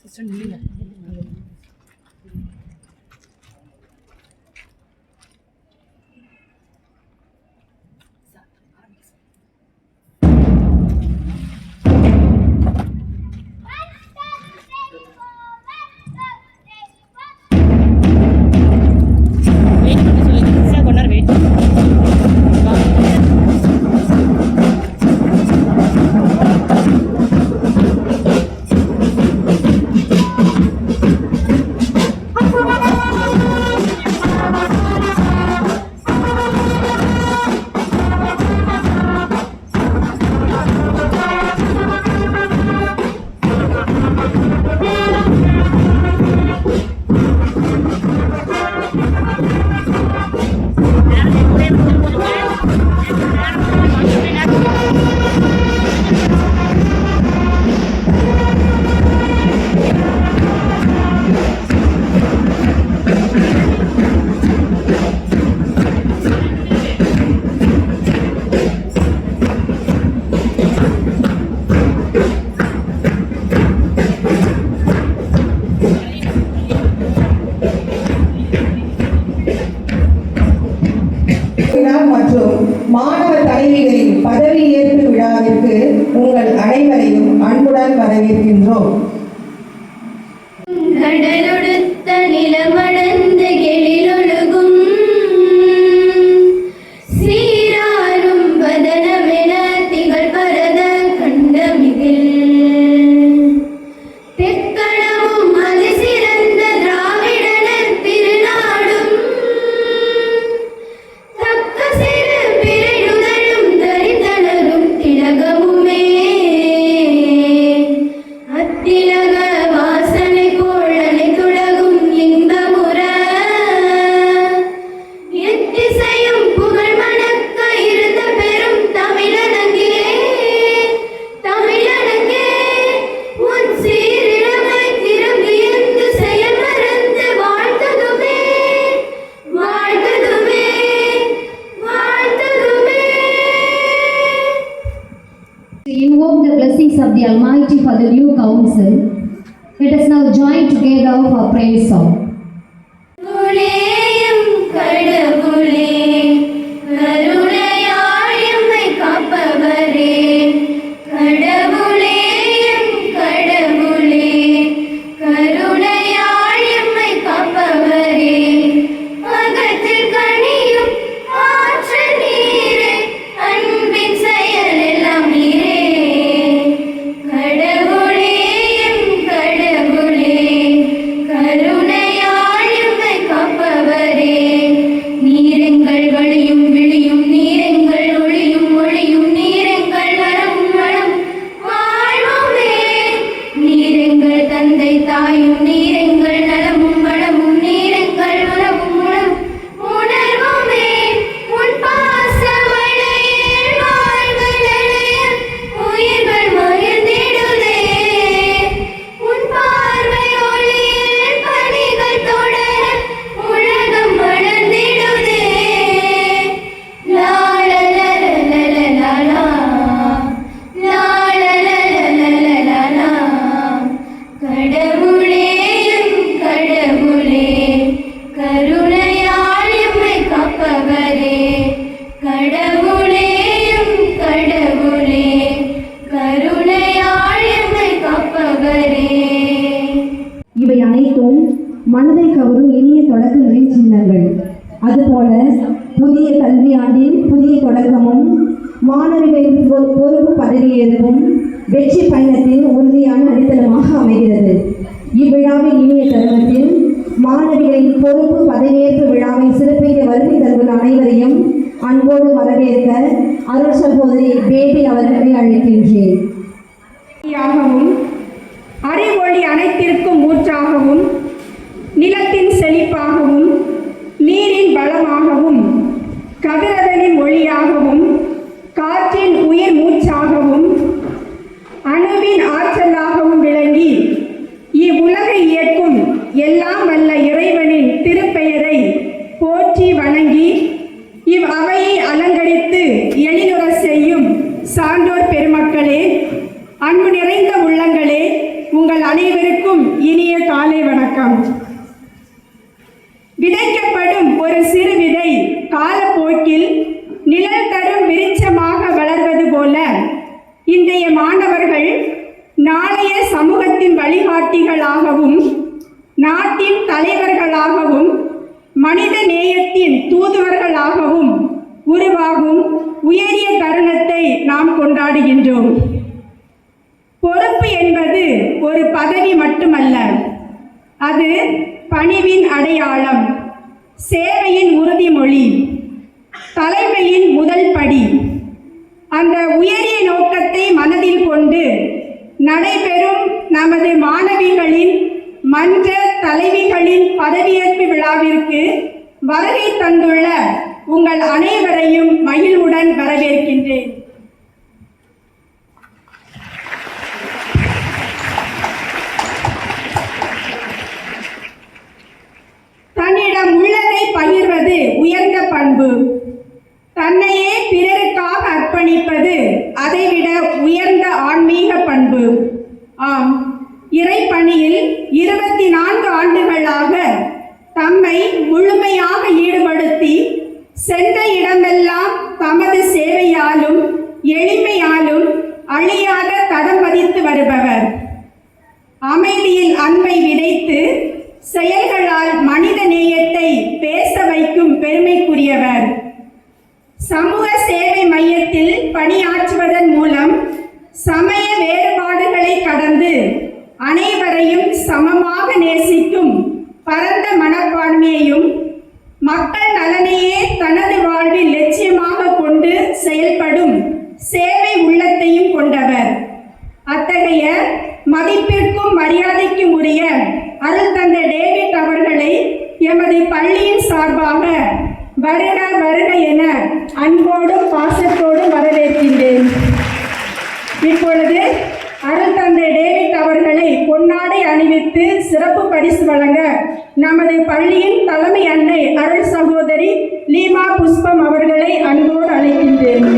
Sister நில்லுங்க. மற்றும் மாணவர் தலைவிகளின் பதவியேற்பு விழாவிற்கு உங்கள் அனைவரையும் அன்புடன் வரவேற்கின்றோம். கடலொடுத்த நிலமடந்த எழிலொழுகும் சீராரும் வதனமென திகழ் பரத கண்டமிதில் தெக்கணமும் அது சிறந்த திராவிடனர் திருநாடும் தக்க சிறு பிறையுதலும் தரித்தனரும் திலகமுமே அத்திலக வாசனை கோழலை துலகும் இன்பமுற எத்திசையும் புகழ் மணக்க இருந்த பெரும் தமிழனங்கே தமிழனங்கே உன் சீரிழமை திரும்பியந்து செயல் மறந்து வாழ்த்ததுமே வாழ்த்ததுமே வாழ்த்ததுமே. To invoke the blessings of the Almighty for the new council, let us now join together for praise song. கடவுளேயும் கடவுளே கருணையாய் எம்மை காப்பவரே கடவுளேயும் கடவுளே கருணையாய் எம்மை காப்பவரே அகத்தில் கனியும் ஆற்றல் நீரே அன்பின் செயல் எல்லாம் நீரே கடவுளேயும் கடவுளே கருணையாய் எம்மை காப்பவரே நீரெங்கள் வழியும் விழியும் நீரெங்கள் ஒளியும் ஒளியும் நீரெங்கள் வரவும் வளம் வாழ்வோமே நீரெங்கள் தந்தை தாயும் நீரெங்கள் நலமும் வளமும் நீரெங்கள் உறவும் உணர்வும் உணர்வோமே உன் பாசமழையில் வாழ்கள் அணைய உயிர்கள் மகிழ்ந்திடுதே உன் பார்வை ஒளியில் பணிகள் தொடர உலகம் மலர்ந்திடுதே லாலலலலலலா லாலலலலலலா கடவுளேயும் கடவுளே கருணையால் எம்மை காப்பவரே கடவுளேயும் கடவுளே கருணையால் எம்மை காப்பவரே. இவை அனைத்தும் மனதை கவரும் இனிய தொடக்கங்களின் சின்னங்கள். அதுபோல புதிய கல்வியாண்டின் புதிய தொடக்கமும் மாணவர்களின் பொறுப்பு பதவியேற்பும் வெற்றி பயணத்தின் உறுதியான அடித்தளமாக அமைகிறது. இவ்விழாவின் இனிய தருணத்தில் மாணவிகளின் பொறுப்பு பதவியேற்பு விழாவை சிறப்பிக்க வருகை தந்துள்ள அனைவரையும் அன்போடு வரவேற்க அருள் சகோதரி பேபி அவர்களை அழைக்கின்றேன். அறிவொளி அனைத்திற்கும் ஊற்றாகவும் நிலத்தின் செழிப்பாகவும் நீரின் பலமாகவும் கதிரவனின் ஒளியாகவும் காற்றின் உயிர் மூச்சாகவும் அணுவின் ஆற்றலாகவும் விளங்கி இவ்வுலகை இயக்கும் எல்லாம் வல்ல இறைவனின் திருப்பெயரை போற்றி வணங்கி இவ் அவையை அலங்கரித்து எழிலுற செய்யும் சான்றோர் பெருமக்களே, அன்பு நிறைந்த உள்ளங்கள் விதைக்கப்படும் ஒரு சிறு விதை காலப்போக்கில் நிழல் தரும் விருட்சமாக வளர்வது போல இன்றைய மாணவர்கள் நாளைய சமூகத்தின் வழிகாட்டிகளாகவும் நாட்டின் தலைவர்களாகவும் மனித நேயத்தின் தூதுவர்களாகவும் உருவாகும் உயரிய தருணத்தை நாம் கொண்டாடுகின்றோம். பொறுப்பு என்பது ஒரு பதவி மட்டுமல்ல, அது பணிவின் அடையாளம், சேவையின் உறுதிமொழி, தலைமையின் முதல் படி. அந்த உயரிய நோக்கத்தை மனதில் கொண்டு நடைபெறும் நமது மாணவிகளின் மன்ற தலைவிகளின் பதவியேற்பு விழாவிற்கு வருகை தந்துள்ள உங்கள் அனைவரையும் மகிழ்வுடன் வரவேற்கின்றேன். தன்னிடம் உள்ளதை பகிர்வது உயர்ந்த பண்பு. தன்னையே பிறருக்காக அர்ப்பணிப்பது அதைவிட உயர்ந்த ஆன்மீக பண்பு. ஆம், இறைப்பணியில் 24 ஆண்டுகளாக தம்மை முழுமையாக ஈடுபடுத்தி சென்ற இடமெல்லாம் தமது சேவையாலும் எளிமையாலும் அழியாத தடம் பதித்து வருபவர். அமைதியில் அன்பை விதைத்து செயல்களால் மனித நேயத்தை பேச வைக்கும் பெருமைக்குரியவர். சமூக சேவை மையத்தில் பணியாற்றுவதன் மூலம் சமய வேறுபாடுகளை கடந்து அனைவரையும் சமமாக நேசிக்கும் பரந்த மனப்பான்மையையும் மக்கள் நலனையே தனது வாழ்வில் லட்சியமாக கொண்டு செயல்படும் சேவை உள்ளத்தையும் கொண்டவர். அத்தகைய மதிப்பிற்கும் மரியாதைக்கும் உரிய அருள் தந்தை டேவிட் அவர்களை எமது பள்ளியின் சார்பாக வருக வருக என அன்போடும் பாசத்தோடும் வரவேற்கின்றேன். இப்பொழுது அருள் தந்தை டேவிட் அவர்களை பொன்னாடை அணிவித்து சிறப்பு பரிசு வழங்க நமது பள்ளியின் தலைமை அன்னை அருள் சகோதரி லீமா புஷ்பம் அவர்களை அன்போடு அழைக்கின்றேன்.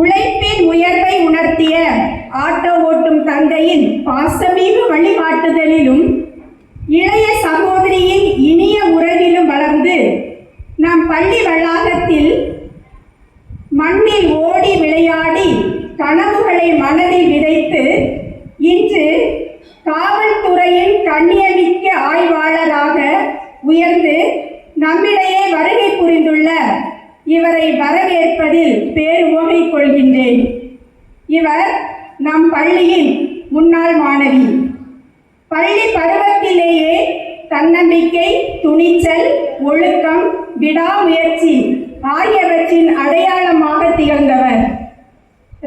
உழைப்பின் உயர்வை உணர்த்திய ஆட்டோ ஓட்டும் தந்தையின் பாசமிகு வழிகாட்டுதலிலும் இளைய சகோதரியின் இனிய உறவிலும் வளர்ந்து நம் பள்ளி வளாகத்தில் மண்ணில் ஓடி விளையாடி கனவுகளை மனதில் விதைத்து இன்று காவல்துறையின் கண்ணியமிக்க ஆய்வாளராக உயர்ந்து நம்மிடையே வருகை புரிந்துள்ள இவரை வரவேற்பதில் பேருவகை கொள்கின்றேன். இவர் நம் பள்ளியின் முன்னாள் மாணவி. பள்ளி பருவத்திலேயே தன்னம்பிக்கை, துணிச்சல், ஒழுக்கம், விடாமுயற்சி ஆகியவற்றின் அடையாளமாக திகழ்ந்தவர்.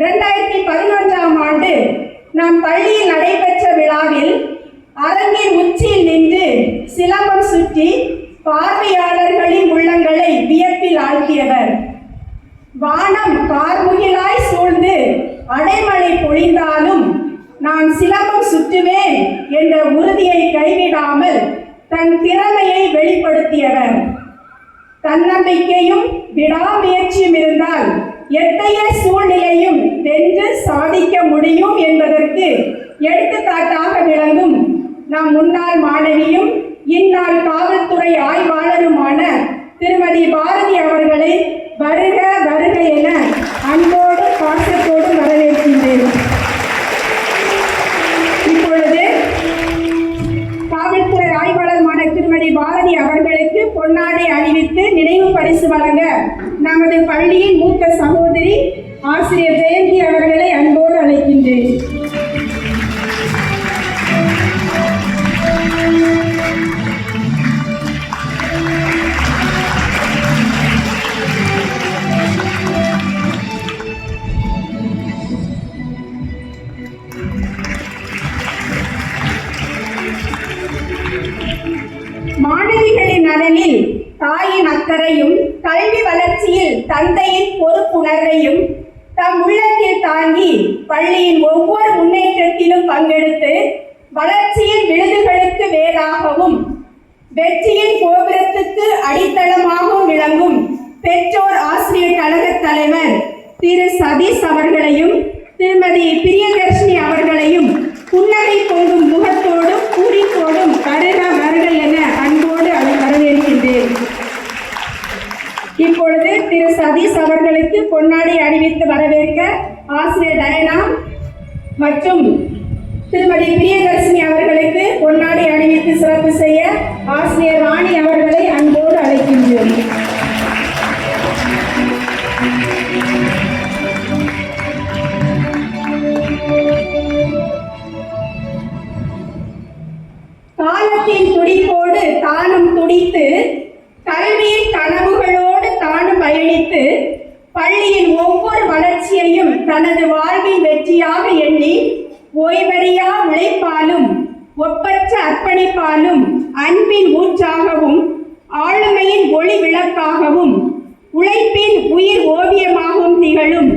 2011ஆம் ஆண்டு நம் பள்ளியில் நடைபெற்ற விழாவில் அரங்கின் உச்சியில் நின்று சிலம்பம் சுற்றி பார்வையாளர்களின் உள்ளங்களை வியப்பில் ஆழ்த்தியவர். வானம் கார்முகிலாய் சூழ்ந்து அடைமழை பொழிந்தாலும் நான் சிலம்பம் சுற்றுவேன் என்ற உறுதியை கைவிடாமல் தன் திறமையை வெளிப்படுத்தியவர். தன்னம்பிக்கையும் விடாமுயற்சியும் இருந்தால் எத்தகைய சூழ்நிலையும் வென்று சாதிக்க முடியும் என்பதற்கு எடுத்துக்காட்டாக விளங்கும் நம் முன்னாள் மாணவியும் இந்நாள் காவல்துறை ஆய்வாளருமான திருமதி பாரதி அவர்களை வருக வருக என அன்போடு பாசத்தோடு வரவேற்கின்றேன். இப்பொழுது காவல்துறை ஆய்வாளருமான திருமதி பாரதி அவர்களுக்கு பொன்னாடை அணிவித்து நினைவு பரிசு வழங்க நமது பள்ளியின் மூத்த சகோதரி ஆசிரியர் ஜெயந்தி அவர்களை அன்போடு அழைக்கின்றேன். மாணவிகளின் நலனில் தாயின் அக்கறையும் கல்வி வளர்ச்சியில் தந்தையின் பொறுப்புணர்வையும் தம் உள்ளத்தில் தாங்கி பள்ளியின் ஒவ்வொரு முன்னேற்றத்திலும் பங்கெடுத்து வளர்ச்சியின் விழுதுகளுக்கு வேறாகவும் வெற்றியின் கோபுரத்துக்கு அடித்தளமாகவும் விளங்கும் பெற்றோர் ஆசிரியர் கழக தலைவர் திரு சதீஷ் அவர்களையும் திருமதி பிரியதர்ஷினி அவர்களையும் புன்னகை பொங்கும் முகத்தோடும் பூரிப்போடும் வருக வருக என அன்போடு வரவேற்கின்றேன். இப்பொழுது திரு சதீஷ் அவர்களுக்கு பொன்னாடை அணிவித்து வரவேற்க ஆசிரியர் டயனா மற்றும் திருமதி பிரியதர்ஷினி அவர்களுக்கு பொன்னாடை அணிவித்து சிறப்பு செய்ய ஆசிரியர் ராணி அவர்களை அன்போடு அழைக்கின்றோம். காலத்தின் துடிப்போடு தானும் துடித்து கல்வியின் கனவுகளோடு தானும் பயணித்து பள்ளியின் ஒவ்வொரு வளர்ச்சியையும் தனது வாழ்வின் வெற்றியாக எண்ணி ஓய்வறியா உழைப்பாலும் ஒப்பற்ற அர்ப்பணிப்பாலும் அன்பின் ஊற்றாகவும் ஆளுமையின் ஒளி விளக்காகவும் உழைப்பின் உயிர் ஓவியமாகவும் திகழும்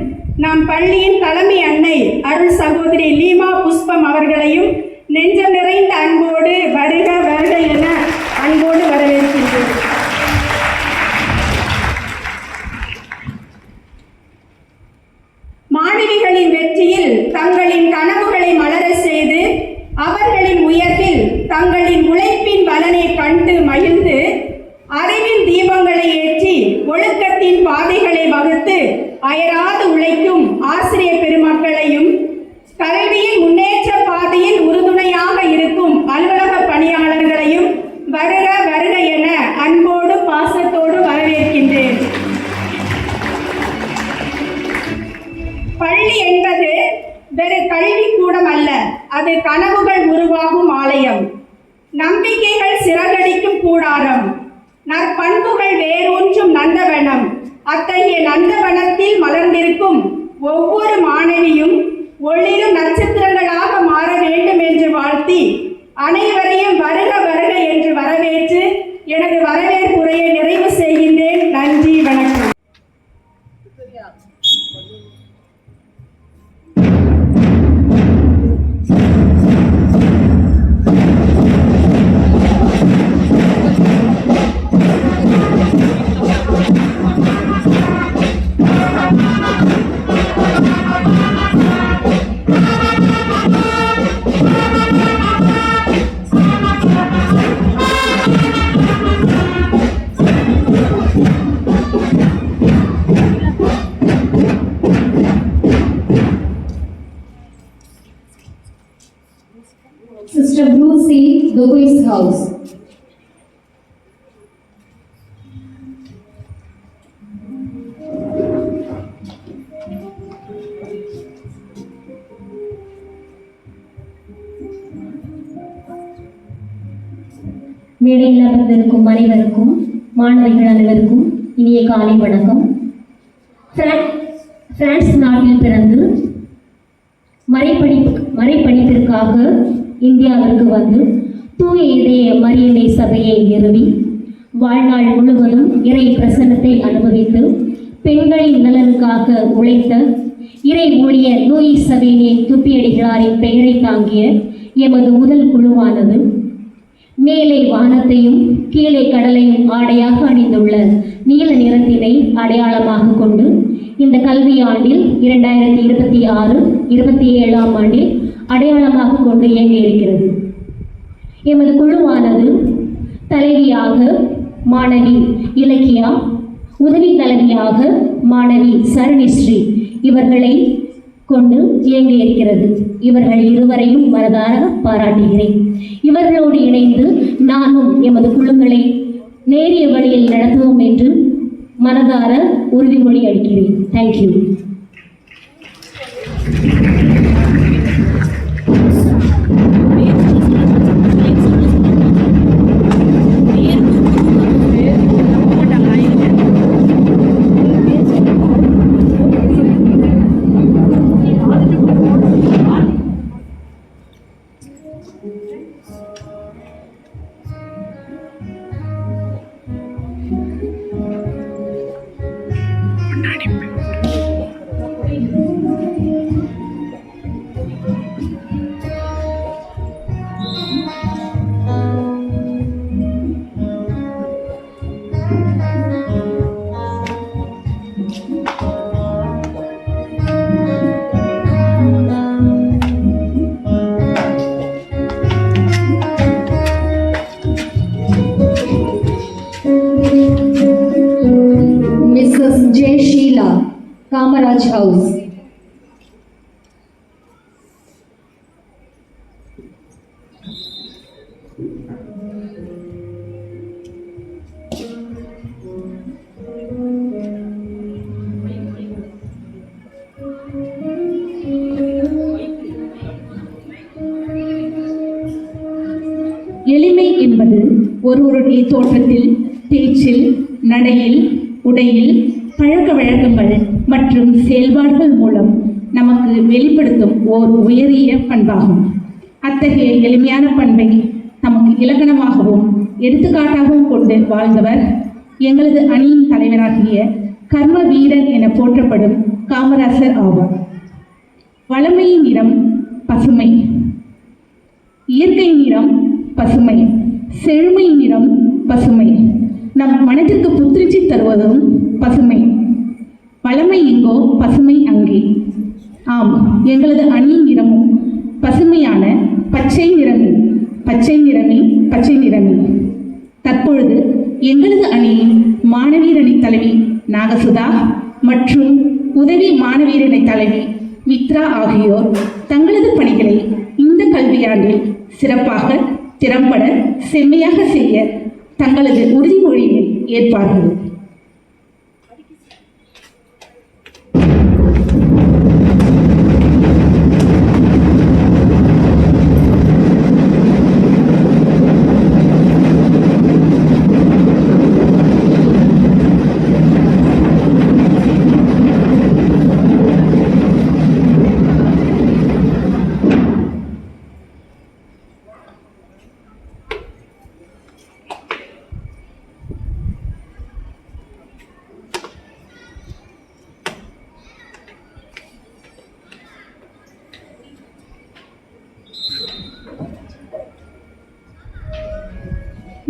நம் பள்ளியின் தலைமை அன்னை அருள் சகோதரி லீமா புஷ்பம் அவர்களையும் நெஞ்சம் நிறைந்த அன்போடு வருக வருக என அன்போடு வரவேற்கின்றோம். மாணவிகளின் வெற்றியில் தங்களின் கனவுகளை மலர செய்து அவர்களின் உயர்வில் தங்களின் உழைப்பின் பலனை கண்டு மகிழ்ந்து அறிவின் தீபங்களை ஏற்றி ஒழுக்கத்தின் பாதைகளை வகுத்து அயராது உழைக்கும் ஆசிரியர் பெருமக்களையும் கல்வியின் முன்னேற்ற பாதையில் உறுதுணையாக இருக்கும் அலுவலக பணியாளர்களையும் வருக வருக என அன்போடு பாசத்தோடு வரவேற்கின்றேன். பள்ளி என்பது வெறு கல்விக்கூடம் அல்ல, அது கனவுகள் உருவாகும் ஆலயம், நம்பிக்கைகள் சிறகடிக்கும் கூடாரம், நற்பண்புகள் வேரூன்றும் நந்தவனம். அத்தகைய நந்தவனத்தில் மலர்ந்திருக்கும் ஒவ்வொரு மாணவியும் ஒளிரும் நட்சத்திரங்களாக மாற வேண்டும் என்று வாழ்த்தி அனைவரையும் வருக வருக என்று வரவேற்று எனது வரவேற்புரையை நிறைவு செய்கின்றேன். நன்றி, வணக்கம். Sister Brucey Dogui's house. மேடையில் அமர்ந்திருக்கும் அனைவருக்கும் மாணவர்கள் அனைவருக்கும் இனிய காலை வணக்கம். பிரான்ஸ் நாட்டில் பிறந்து மறைப்படிப்பிற்காக இந்தியாவிற்கு வந்து தூய இதய மரியன்னை சபையை நிறுவி வாழ்நாள் முழுவதும் இறை பிரசன்னத்தை அனுபவித்து பெண்களின் நலனுக்காக உழைத்த இறை ஊழியர் லூயிஸ் சவேனியன் துப்பியடிகளாரின் பெயரை தாங்கிய எமது முதல் குழுவானது மேலே வானத்தையும் கீழே கடலையும் ஆடையாக அணிந்துள்ள நீல நிறத்தினை அடையாளமாக கொண்டு இந்த கல்வியாண்டில் 2026-27ஆம் ஆண்டில் அடையாளமாக கொண்டு இயங்க இருக்கிறது. எமது குழுவானது தலைவியாக மாணவி இலக்கியா, உதவி தலைவியாக மாணவி சரணிஸ்ரீ இவர்களை கொண்டு இயங்க இருக்கிறது. இவர்கள் இருவரையும் மனதார பாராட்டுகிறேன். இவர்களோடு இணைந்து நானும் எமது குழுக்களை நேரிய வழியில் நடத்துவோம் என்று மனதார உறுதிமொழி அளிக்கிறேன். தேங்க்யூ. Kamaraj House. எளிமை என்பது ஒருவருடைய தோற்றத்தில், பேச்சில், நடையில், உடையில், பழக்க வழக்கங்கள் மற்றும் செயல்பாடுகள் மூலம் நமக்கு வெளிப்படுத்தும் ஓர் உயரிய பண்பாகும். அத்தகைய எளிமையான பண்பை நமக்கு இலக்கணமாகவும் எடுத்துக்காட்டாகவும் கொண்டு வாழ்ந்தவர் எங்களது அணியின் தலைவராகிய கர்ம வீரன் என போற்றப்படும் காமராசர் ஆவார். வளமையின் நிறம் பசுமை, இயற்கை நிறம் பசுமை, செழுமை நிறம் பசுமை, நம் மனதிற்கு புத்துணர்ச்சி தருவதும் பசுமை. வளமை எங்கோ பசுமை அங்கே. ஆம், எங்களது அணியின் நிறமும் பசுமையான பச்சை நிறமே, பச்சை நிறமே, பச்சை நிறமே. தற்பொழுது எங்களது அணியின் மாணவியர் அணி தலைவி நாகசுதா மற்றும் உதவி மாணவியர் அணி தலைவி மித்ரா ஆகியோர் தங்களது பணிகளை இந்த கல்வியாண்டில் சிறப்பாக, திறம்பட, செம்மையாக செய்ய தங்களது உறுதிமொழியை ஏற்பார்கள்.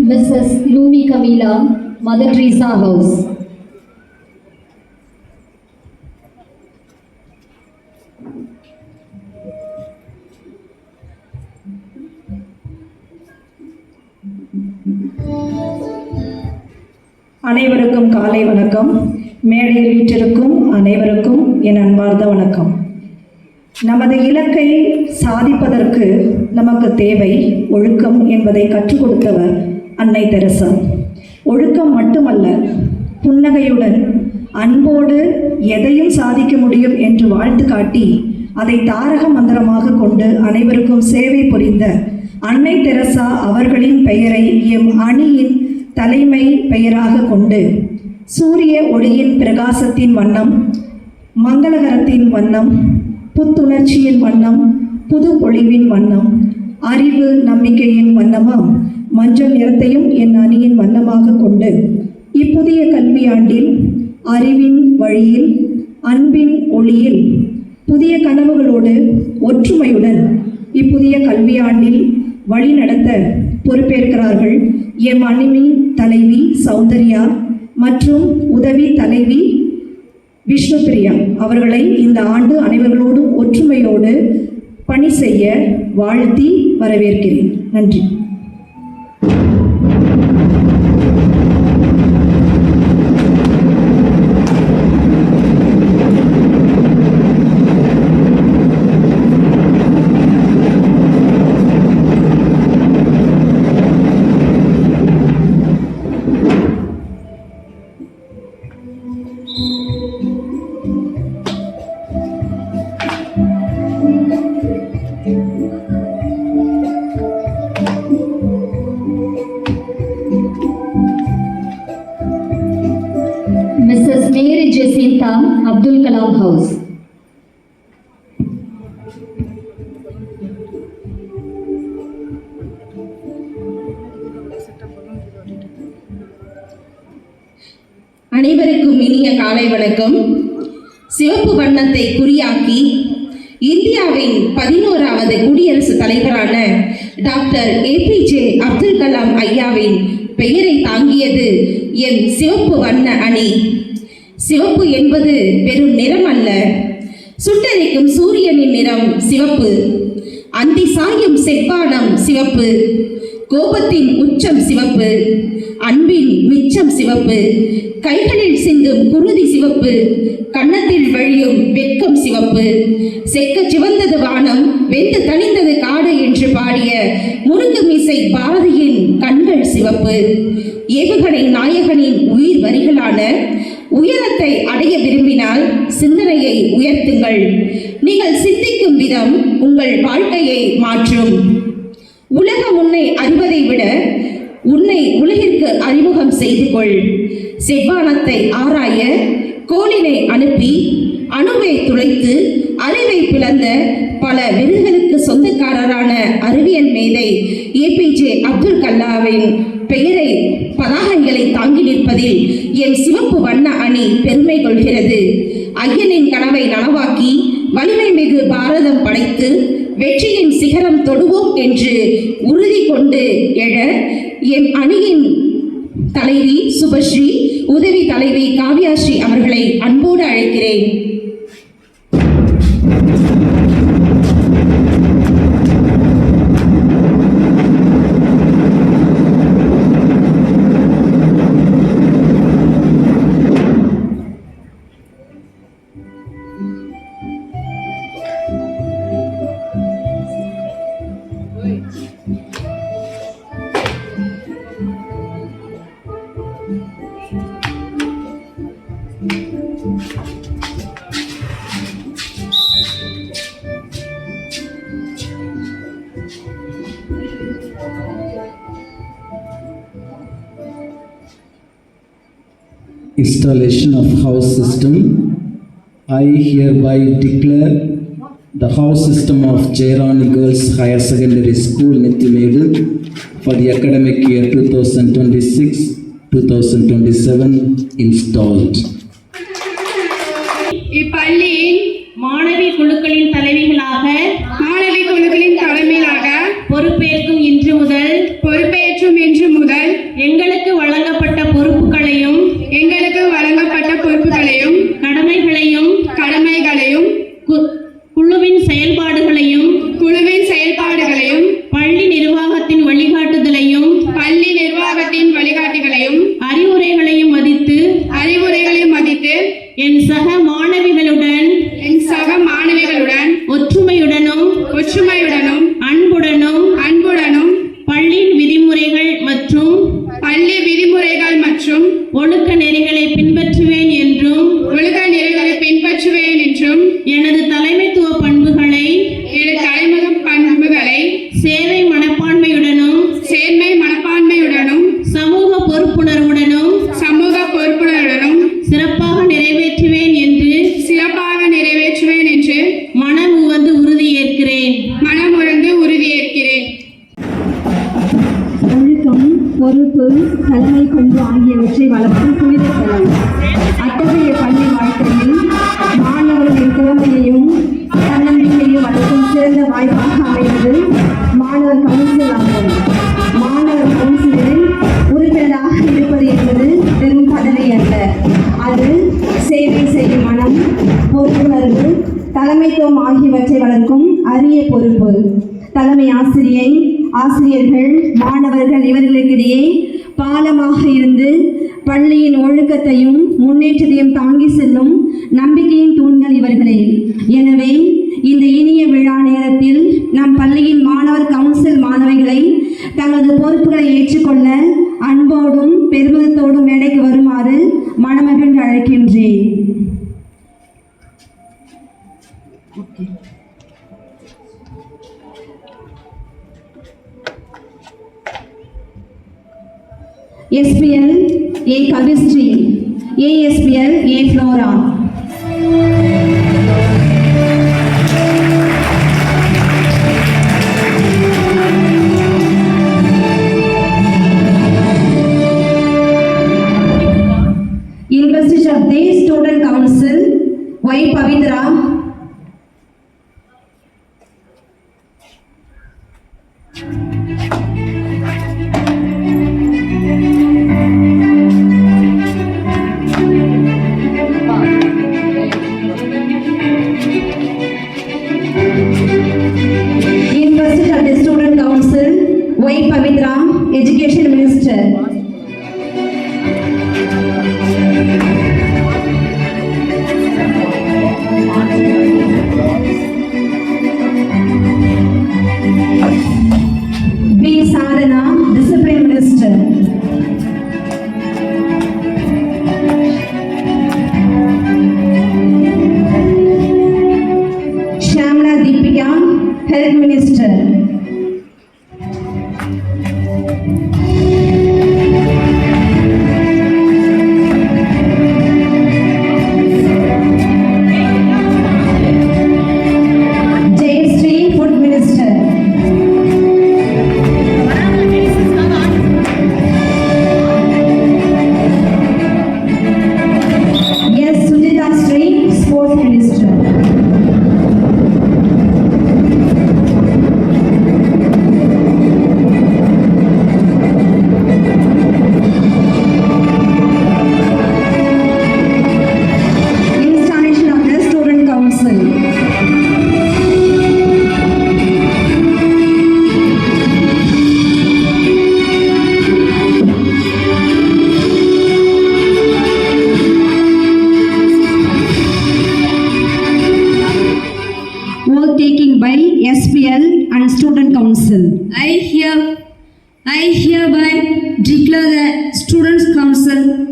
Mrs. Lumi Camila, Mother Teresa House. அனைவருக்கும் காலை வணக்கம். மேடையில் வீற்றிருக்கும் அனைவருக்கும் என் அன்பார்ந்த வணக்கம். நமது இலக்கை சாதிப்பதற்கு நமக்கு தேவை ஒழுக்கம் என்பதை கற்றுக் கொடுத்தவர் அன்னை தெரசா. ஒழுக்கம் மட்டுமல்ல, புன்னகையுடன் அன்போடு எதையும் சாதிக்க முடியும் என்று வாழ்த்து காட்டி அதை தாரக மந்திரமாக கொண்டு அனைவருக்கும் சேவை புரிந்த அன்னை தெரசா அவர்களின் பெயரை எம் அணியின் தலைமை பெயராக கொண்டு சூரிய ஒளியின் பிரகாசத்தின் வண்ணம், மங்களகரத்தின் வண்ணம், புத்துணர்ச்சியின் வண்ணம், புது பொழிவின் வண்ணம், அறிவு நம்பிக்கையின் வண்ணமாம் மஞ்சள் நிறத்தையும் என் அணியின் வண்ணமாக கொண்டு இப்புதிய கல்வியாண்டில் அறிவின் வழியில், அன்பின் ஒளியில், புதிய கனவுகளோடு ஒற்றுமையுடன் இப்புதிய கல்வியாண்டில் வழி நடத்த பொறுப்பேற்கிறார்கள் எம் அணியின் தலைவி சௌந்தர்யா மற்றும் உதவி தலைவி விஷ்ணுபிரியா அவர்களை இந்த ஆண்டு அனைவர்களோடும் ஒற்றுமையோடு பணி செய்ய வாழ்த்தி வரவேற்கிறேன். நன்றி. Mrs. Mary Jacinta, Abdul Kalam House. அனைவருக்கும் இனிய காலை வணக்கம். சிவப்பு வண்ணத்தை குறியாக்கி இந்தியாவின் 11வது குடியரசுத் தலைவரான டாக்டர் APJ அப்துல் கலாம் ஐயாவின் பெயரை தாங்கியது என் சிவப்பு வண்ண அணி. சிவப்பு என்பது வெறும் நிறம் அல்ல, சுட்டெரிக்கும் சூரியனின் நிறம் சிவப்பு, அந்தி சாயும் செவ்வானம் சிவப்பு, கோபத்தின் உச்சம் சிவப்பு, அன்பின் மிச்சம் சிவப்பு, கைகளில் சிந்தும் குருதி சிவப்பு, கன்னத்தில் வழியும் வெட்கம் சிவப்பு. செக்க சிவந்தது வானம், வெந்து தணிந்தது காடு என்று பாடிய முருங்கு மீசை பாரதியின் கண்கள் சிவப்பு. ஏவுகணை நாயகனின் உயிர் வரிகளான உயரத்தை அடைய விரும்பினால் சிந்தனையை உயர்த்துங்கள். நீங்கள் சிந்திக்கும் விதம் உங்கள் வாழ்க்கையை மாற்றும். உலகம் உன்னை அறிவதை விட உன்னை உலகிற்கு அறிமுகம் செய்து கொள். செவ்வானத்தை ஆராய கோளினை அனுப்பி அணுவை துளைத்து அறிவை பிளந்த பல விருதுகளுக்கு சொந்தக்காரரான அறிவியல் மேதை ஏபிஜே அப்துல் கலாமின் பெயரை பதாகைகளை தாங்கி நிற்பதில் என் சிவப்பு வண்ண அணி பெருமை கொள்கிறது. ஐயனின் கனவை நனவாக்கி வலிமை மிகு பாரதம் படைத்து வெற்றியின் சிகரம் தொடுவோம் என்று உறுதி கொண்டு எழ என் அணியின் தலைவி சுபஸ்ரீ, உதவி தலைவி காவ்யாஸ்ரீ அவர்களை அன்போடு அழைக்கிறேன். Installation of house system. I hereby declare the house system of Jairani Girls Higher Secondary School, Nethimedu, for the academic year 2026-2027 installed. இப்பள்ளியின் மாணவி குழுக்களின் தலைவிகளாக பொறுப்பேற்கும் இன்று முதல் எங்களுக்கு வழங்கப்பட்ட பொறுப்புகளையும் கடமைகளையும் குழுவின் செயல்பாடுகளையும் பள்ளி நிர்வாகத்தின் வழிகாட்டுதலையும் அறிவுரைகளையும் மதித்து என் சக மாணவிகளுடன் ஒற்றுமையுடனும் அன்புடனும் பள்ளியின் விதிமுறைகள் மற்றும் ஒழுக்க நெறிகளை பின்பற்றுவேன் என்றும் எனது தலைமைத்துவ பண்புகளை சேவை மனப்பான்மையுடனும் சமூக பொறுப்புணர்வுடனும் சிறப்பாக நிறைவேற்றுவேன் என்று மனமுவந்து உறுதியேற்கிறேன். ஒழுக்கம், பொறுப்பு, தலைமை பண்பு ஆகியவற்றை வளர்க்கும் புனிதத்தலம். அத்தகைய பள்ளி வாழ்க்கையில் மாணவர்களின் திறமையையும் தன்னம்பிக்கையும் வளர்க்கும் சிறந்த வாய்ப்பாக அமைவது மாணவர் கவுன்சில் ஆகும். மாணவர் கவுன்சிலில் உறுப்பினராக இருப்பது என்பது வெறும் பதவி அல்ல. அது சேவை செய்யும் மனம், பொறுப்புணர்வு, தலைமைத்துவம் ஆகியவற்றை வளர்க்கும் அரிய பொறுப்பு. தலைமை ஆசிரியர்கள், மாணவர்கள் இவர்களுக்கிடையே பாலமாக இருந்து பள்ளியின் ஒழுக்கத்தையும் முன்னேற்றத்தையும் தாங்கி செல்லும் நம்பிக்கையின் தூண்கள் இவர்களே. எனவே இந்த இனிய விழா நேரத்தில் நம் பள்ளியின் மாணவர் கவுன்சில் மாணவிகளை தங்களது பொறுப்புகளை ஏற்றுக்கொள்ள அன்போடும் பெருமிதத்தோடும் மேடைக்கு வருமாறு மனமகிழ்ந்து அழைக்கின்றேன். SPL A. Kavistri, ASPL A. Flora. Investigation of the Student Council Y. Pavitra.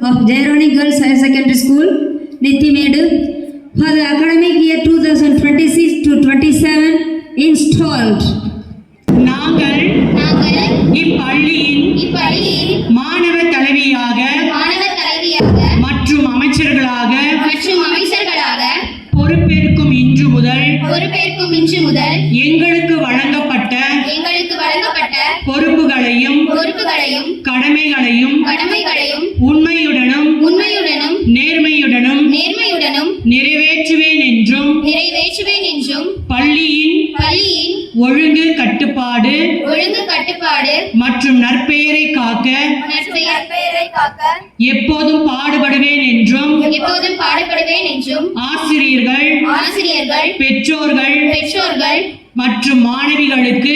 of Jairani Girls Higher Secondary School, Nithimedu, for the academic year 2026 to 27 installed. நாங்கள் இப்பள்ளியின் மாணவ தலைவியாக மற்றும் அமைச்சர்களாக பொறுப்பேற்கும் இன்று முதல் எங்களுக்கு வழங்கப்பட்ட பொறுப்புகளையும் கடமைகளையும் உண்மையுடனும் நேர்மையுடனும் நிறைவேற்றுவேன் என்றும் பள்ளியின் ஒழுங்கு கட்டுப்பாடு மற்றும் நற்பெயரை காக்க எப்போதும் பாடுபடுவேன் என்றும் ஆசிரியர்கள் பெற்றோர்கள் மற்றும் மாணவிகளுக்கு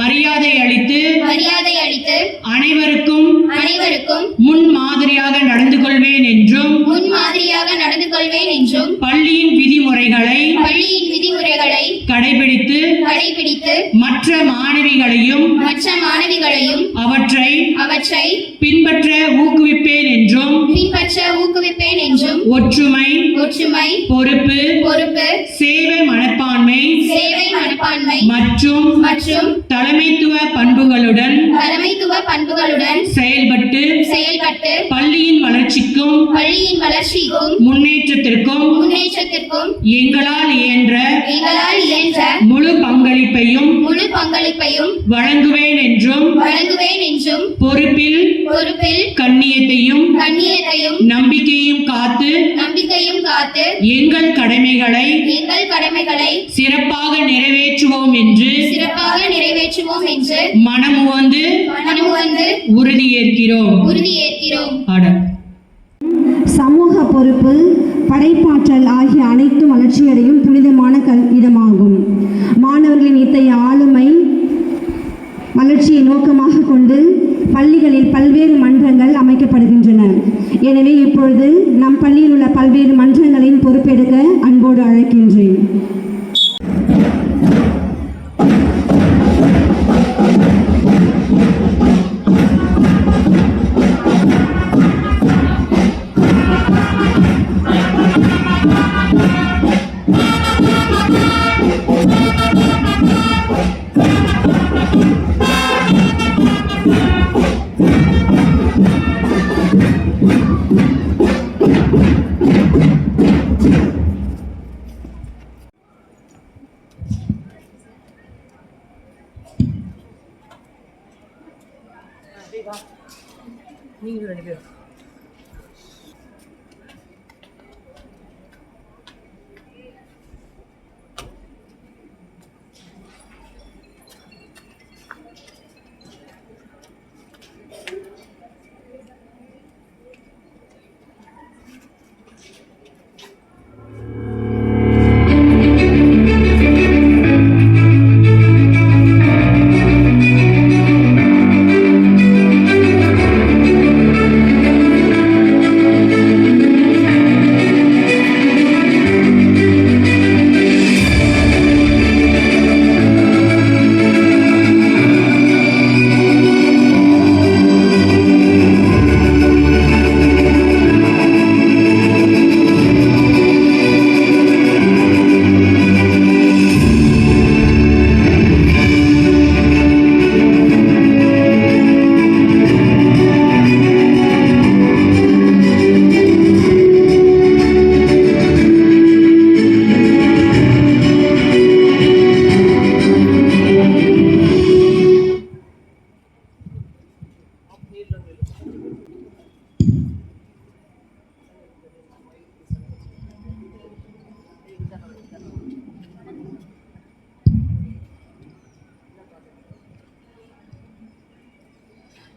மரியாதை அளித்து அனைவருக்கும் முன் மாதிரியாக நடந்து கொள்வேன் என்றும் பள்ளியின் விதிமுறைகளை கடைபிடித்து மற்ற மாணவிகளையும் அவற்றை பின்பற்ற ஊக்குவிப்பேன் என்றும் ஒற்றுமை பொறுப்பு சேவை மனப்பான்மை மற்றும் தலைமைத்துவ பண்புகளுடன் செயல்பட்டு பள்ளியின் வளர்ச்சிக்கும் முன்னேற்றத்திற்கும் எங்களால் இயன்ற முழு பங்களிப்பையும் வழங்குவேன் என்றும் பொறுப்பில் கண்ணியத்தையும் நம்பிக்கையும் காத்து எங்கள் கடமைகளை சிறப்பாக நிறைவேற்றுவோம் என்று மனமுவந்து உறுதியேற்கிறோம். சமூக பொறுப்பு, படைப்பாற்றல் ஆகிய அனைத்தும் வளர்ச்சியடையும் புனிதமான இடமாகும். மாணவர்களின் இத்தகைய ஆளுமை வளர்ச்சியை நோக்கமாக கொண்டு பள்ளிகளில் பல்வேறு மன்றங்கள் அமைக்கப்படுகின்றன. எனவே இப்பொழுது நம் பள்ளியில் உள்ள பல்வேறு மன்றங்களின் பொறுப்பெடுக்க அன்போடு அழைக்கின்றேன். நீங்க ரெண்டு பேரும்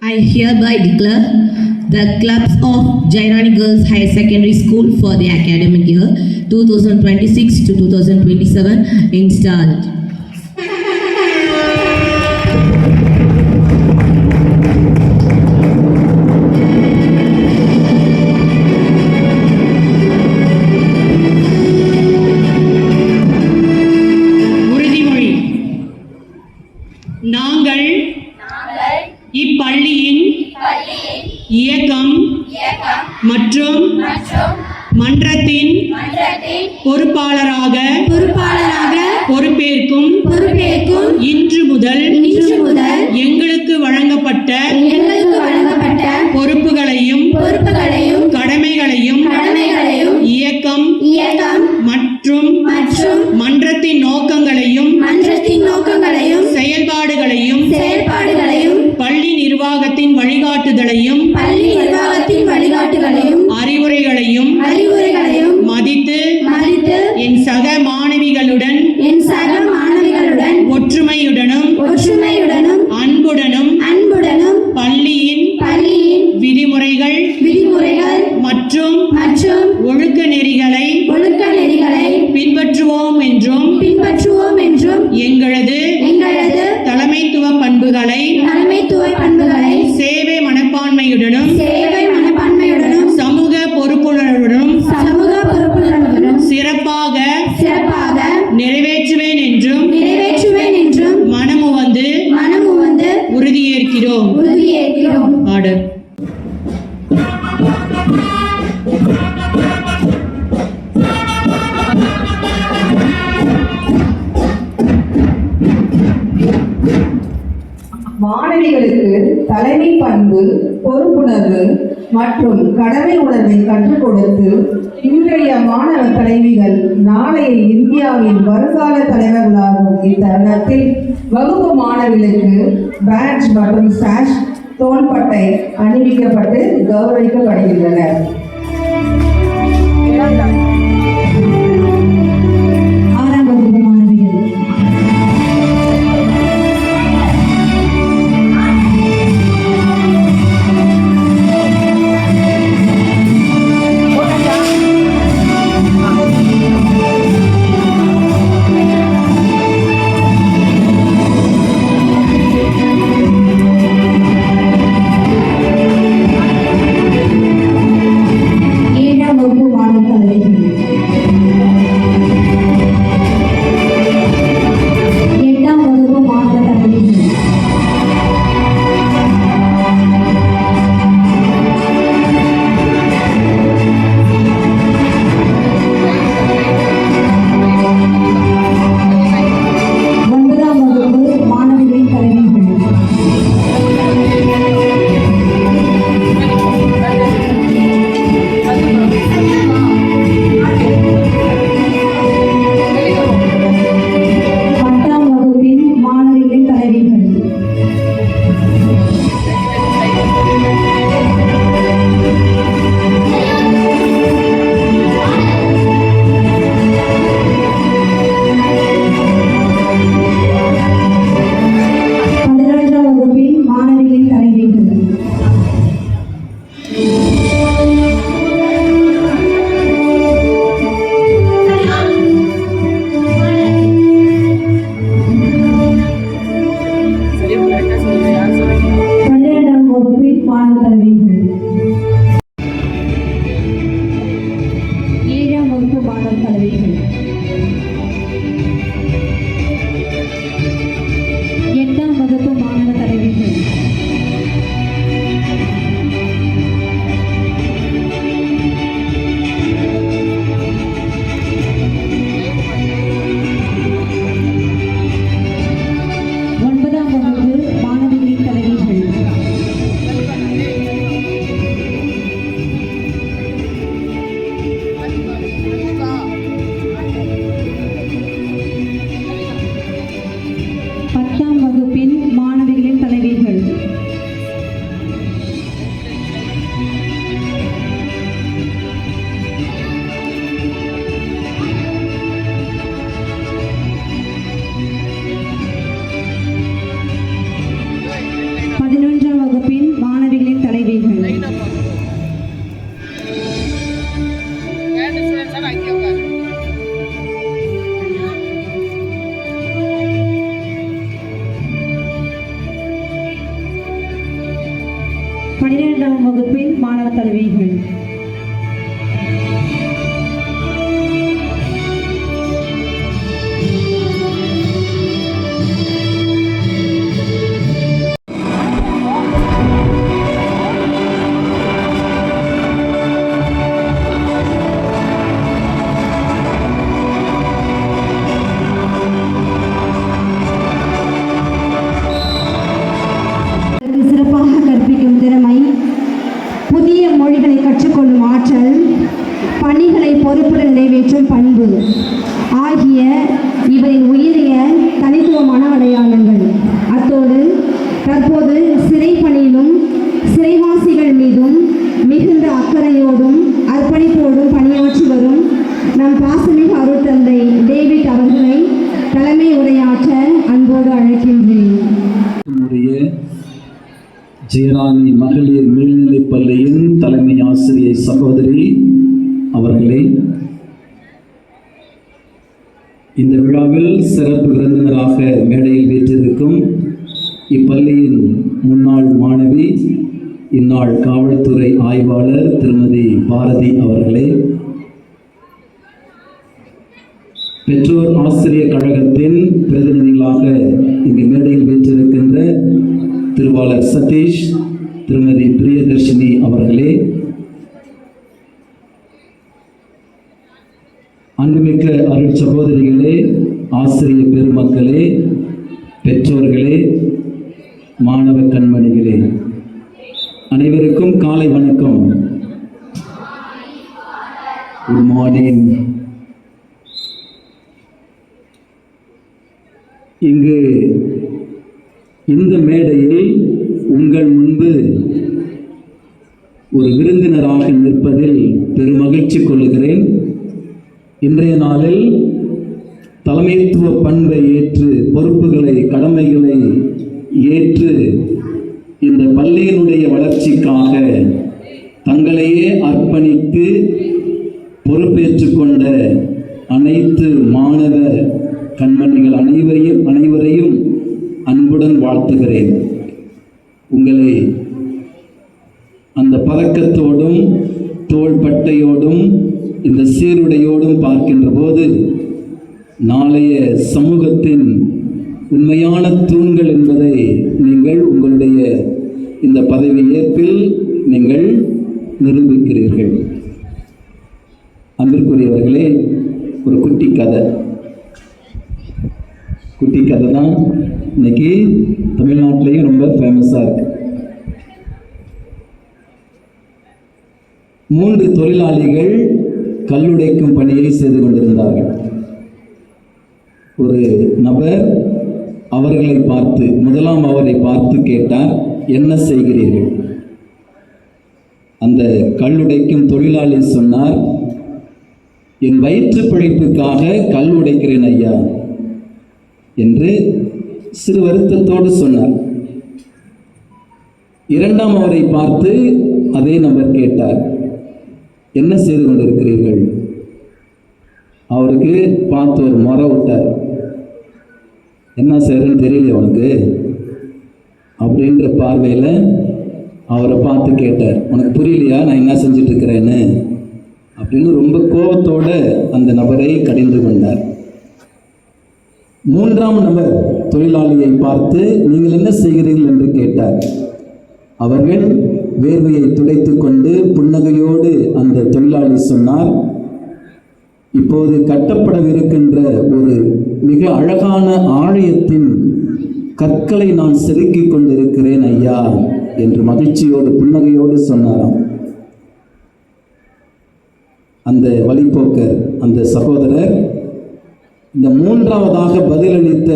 I hereby declare the clubs of Jairani Girls Higher Secondary School for the academic year 2026 to 2027 installed. உறுதிமொழி. நாங்கள் இப்பள்ளியின் இயக்கம் மற்றும் மன்றத்தின் பொறுப்பாளராக பொறுப்பேற்கும் இன்று முதல் எங்களுக்கு வழங்கப்பட்ட பொறுப்புகளையும் கடமைகளையும் இயக்கம் மற்றும் மன்றத்தின் நோக்கங்களையும் செயல்பாடுகளையும் பள்ளி நிர்வாகத்தின் வழிகாட்டுதலையும் அறிவுரைகளையும் மதித்து என் சக மாணவிகளுடன் ஒற்றுமையுடனும் அன்புடனும் பள்ளியின் விதிமுறைகள் மற்றும் ஒழுக்க நெறிகளை பின்பற்றுவோம் என்றும் எங்களது தலைமைத்துவ பண்புகளை சேவை மனப்பான்மையுடனும் சமூக பொறுப்புணர்வுடனும் சிறப்பாக நிறைவேற்றுவேன் என்றும் மனமுவந்து உறுதியேற்கிறோம். ஆர்டர். மாணவிகளுக்கு தலைமை பண்பு, பொறுப்புணர்வு மற்றும் கடமை உணர்வை கற்றுக் கொடுத்து இன்றைய மாணவ தலைவிகள் நாளைய இந்தியாவின் வருங்கால தலைவர்களாகும் இத்தருணத்தில் வகுப்பு மாணவிகளுக்கு பேட்ஜ் மற்றும் சாஷ் தோள்பட்டை அணிவிக்கப்பட்டு கௌரவிக்கப்படுகின்றனர். ஆறாம் வகுப்பு மாணவிகள் வகுப்பின் மாணவ தலைவிகள். அந்நிய மொழிகளை கற்றுக்கொள்ளும் ஆற்றல், பணிகளை பொறுப்புடன் நிறைவேற்றும் பண்பு ஆகிய இவரின் உயரிய தனித்துவமான அடையாளங்கள். அத்தோடு தற்போது சிறை பணியிலும் சிறைவாசிகள் மீதும் மிகுந்த அக்கறையோடும் அர்ப்பணிப்போடும் பணியாற்றி வரும் நம் பாசமிகு அருட்தந்தை டேவிட் அவர்களை தலைமை உரையாற்ற அன்போடு அழைக்கின்றேன். ஜெயராணி மகளிர் மேல்நிலைப் பள்ளியின் தலைமை ஆசிரியை சகோதரி அவர்களே, இந்த விழாவில் சிறப்பு விருந்தினராக மேடையில் வீற்றிருக்கும் இப்பள்ளியின் முன்னாள் மாணவி, இந்நாள் காவல்துறை ஆய்வாளர் திருமதி பாரதி அவர்களே, பெற்றோர் ஆசிரியர் கழகத்தின் பிரதிநிதிகளாக இங்கு மேடையில் வீற்றிருக்கின்ற திருவாளர் சதீஷ், திருமதி பிரியதர்ஷினி அவர்களே, அன்புமிக்க அருள் சகோதரிகளே, ஆசிரியர் பெருமக்களே, பெற்றோர்களே, மாணவ கண்மணிகளே, அனைவருக்கும் காலை வணக்கம். Good morning. இங்கு இந்த மேடையில் உங்கள் முன்பு ஒரு விருந்தினராக நிற்பதில் பெருமகிழ்ச்சி கொள்கிறேன். இன்றைய நாளில் தலைமைத்துவ பண்பை ஏற்று, பொறுப்புகளை, கடமைகளை ஏற்று இந்த பள்ளியினுடைய வளர்ச்சிக்காக தங்களையே அர்ப்பணித்து பொறுப்பேற்றுக் கொண்ட அனைத்து மாணவ கண்மணிகள் அனைவரையும் அன்புடன் வாழ்த்துகிறேன். உங்களை அந்த பதக்கத்தோடும் தோள்பட்டையோடும் இந்த சீருடையோடும் பார்க்கின்ற போது நாளைய சமூகத்தின் உண்மையான தூண்கள் என்பதை நீங்கள் உங்களுடைய இந்த பதவி ஏற்பில் நீங்கள் நிரூபிக்கிறீர்கள். அன்பிற்குரியவர்களே, ஒரு குட்டி கதை தான் இன்னைக்கு தமிழ்நாட்டிலையும் ரொம்ப ஃபேமஸாக இருக்கு. 3 தொழிலாளிகள் கல்லுடைக்கும் பணியை செய்து கொண்டிருந்தார்கள். ஒரு நபர் அவர்களை பார்த்து, முதலாம் அவரை பார்த்து கேட்டார், என்ன செய்கிறீர்கள்? அந்த கல்லுடைக்கும் தொழிலாளி சொன்னார், என் வயிற்று பிழைப்புக்காக கல் உடைக்கிறேன் ஐயா என்று சிறு வருத்தத்தோடு சொன்னார். இரண்டாம் அவரை பார்த்து அதே நபர் கேட்டார், என்ன செய்து கொண்டிருக்கிறீர்கள்? அவருக்கு பார்த்து ஒரு முறை விட்டார். என்ன செய்யறன்னு தெரியல உனக்கு அப்படின்ற பார்வையில் அவரை பார்த்து கேட்டார், உனக்கு புரியலையா நான் என்ன செஞ்சுட்டு இருக்கிறேன்னு அப்படின்னு ரொம்ப கோபத்தோடு அந்த நபரை கடிந்து கொண்டார். மூன்றாம் நபர் தொழிலாளியை பார்த்து நீங்கள் என்ன செய்கிறீர்கள் என்று கேட்டார். அவர்கள் வேர்வையை துடைத்து கொண்டு புன்னகையோடு அந்த தொழிலாளி சொன்னார், இப்போது கட்டப்படவிருக்கின்ற ஒரு மிக அழகான ஆலயத்தின் கற்களை நான் செதுக்கிக் கொண்டிருக்கிறேன் ஐயா என்று மகிழ்ச்சியோடு புன்னகையோடு சொன்னாராம். அந்த வழிபோக்கர், அந்த சகோதரர், இந்த மூன்றாவதாக பதிலளித்த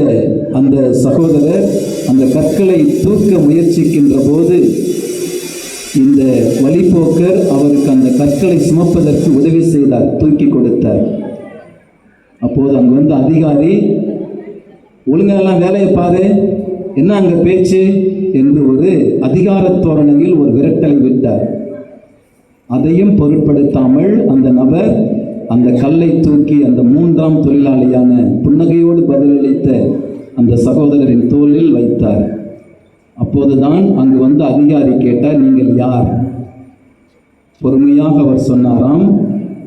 அந்த சகோதரர் அந்த கற்களை தூக்க முயற்சிக்கின்ற போது இந்த வழிபோக்கர் அவருக்கு அந்த கற்களை சுமப்பதற்கு உதவி செய்தார், தூக்கி கொடுத்தார். அப்போது அங்கு வந்து அதிகாரி, ஒழுங்கெல்லாம் வேலையை பாரு, என்ன அங்கே பேச்சு என்று ஒரு அதிகார தோரணையில் ஒரு விரட்டலை விட்டார். அதையும் பொருட்படுத்தாமல் அந்த நபர் அந்த கல்லை தூக்கி அந்த மூன்றாம் தொழிலாளியான புன்னகையோடு பதிலளித்த அந்த சகோதரரின் தோளில் வைத்தார். அப்போதுதான் அங்கு வந்து அதிகாரி கேட்டார், நீங்கள் யார்? பொறுமையாக அவர் சொன்னாராம்,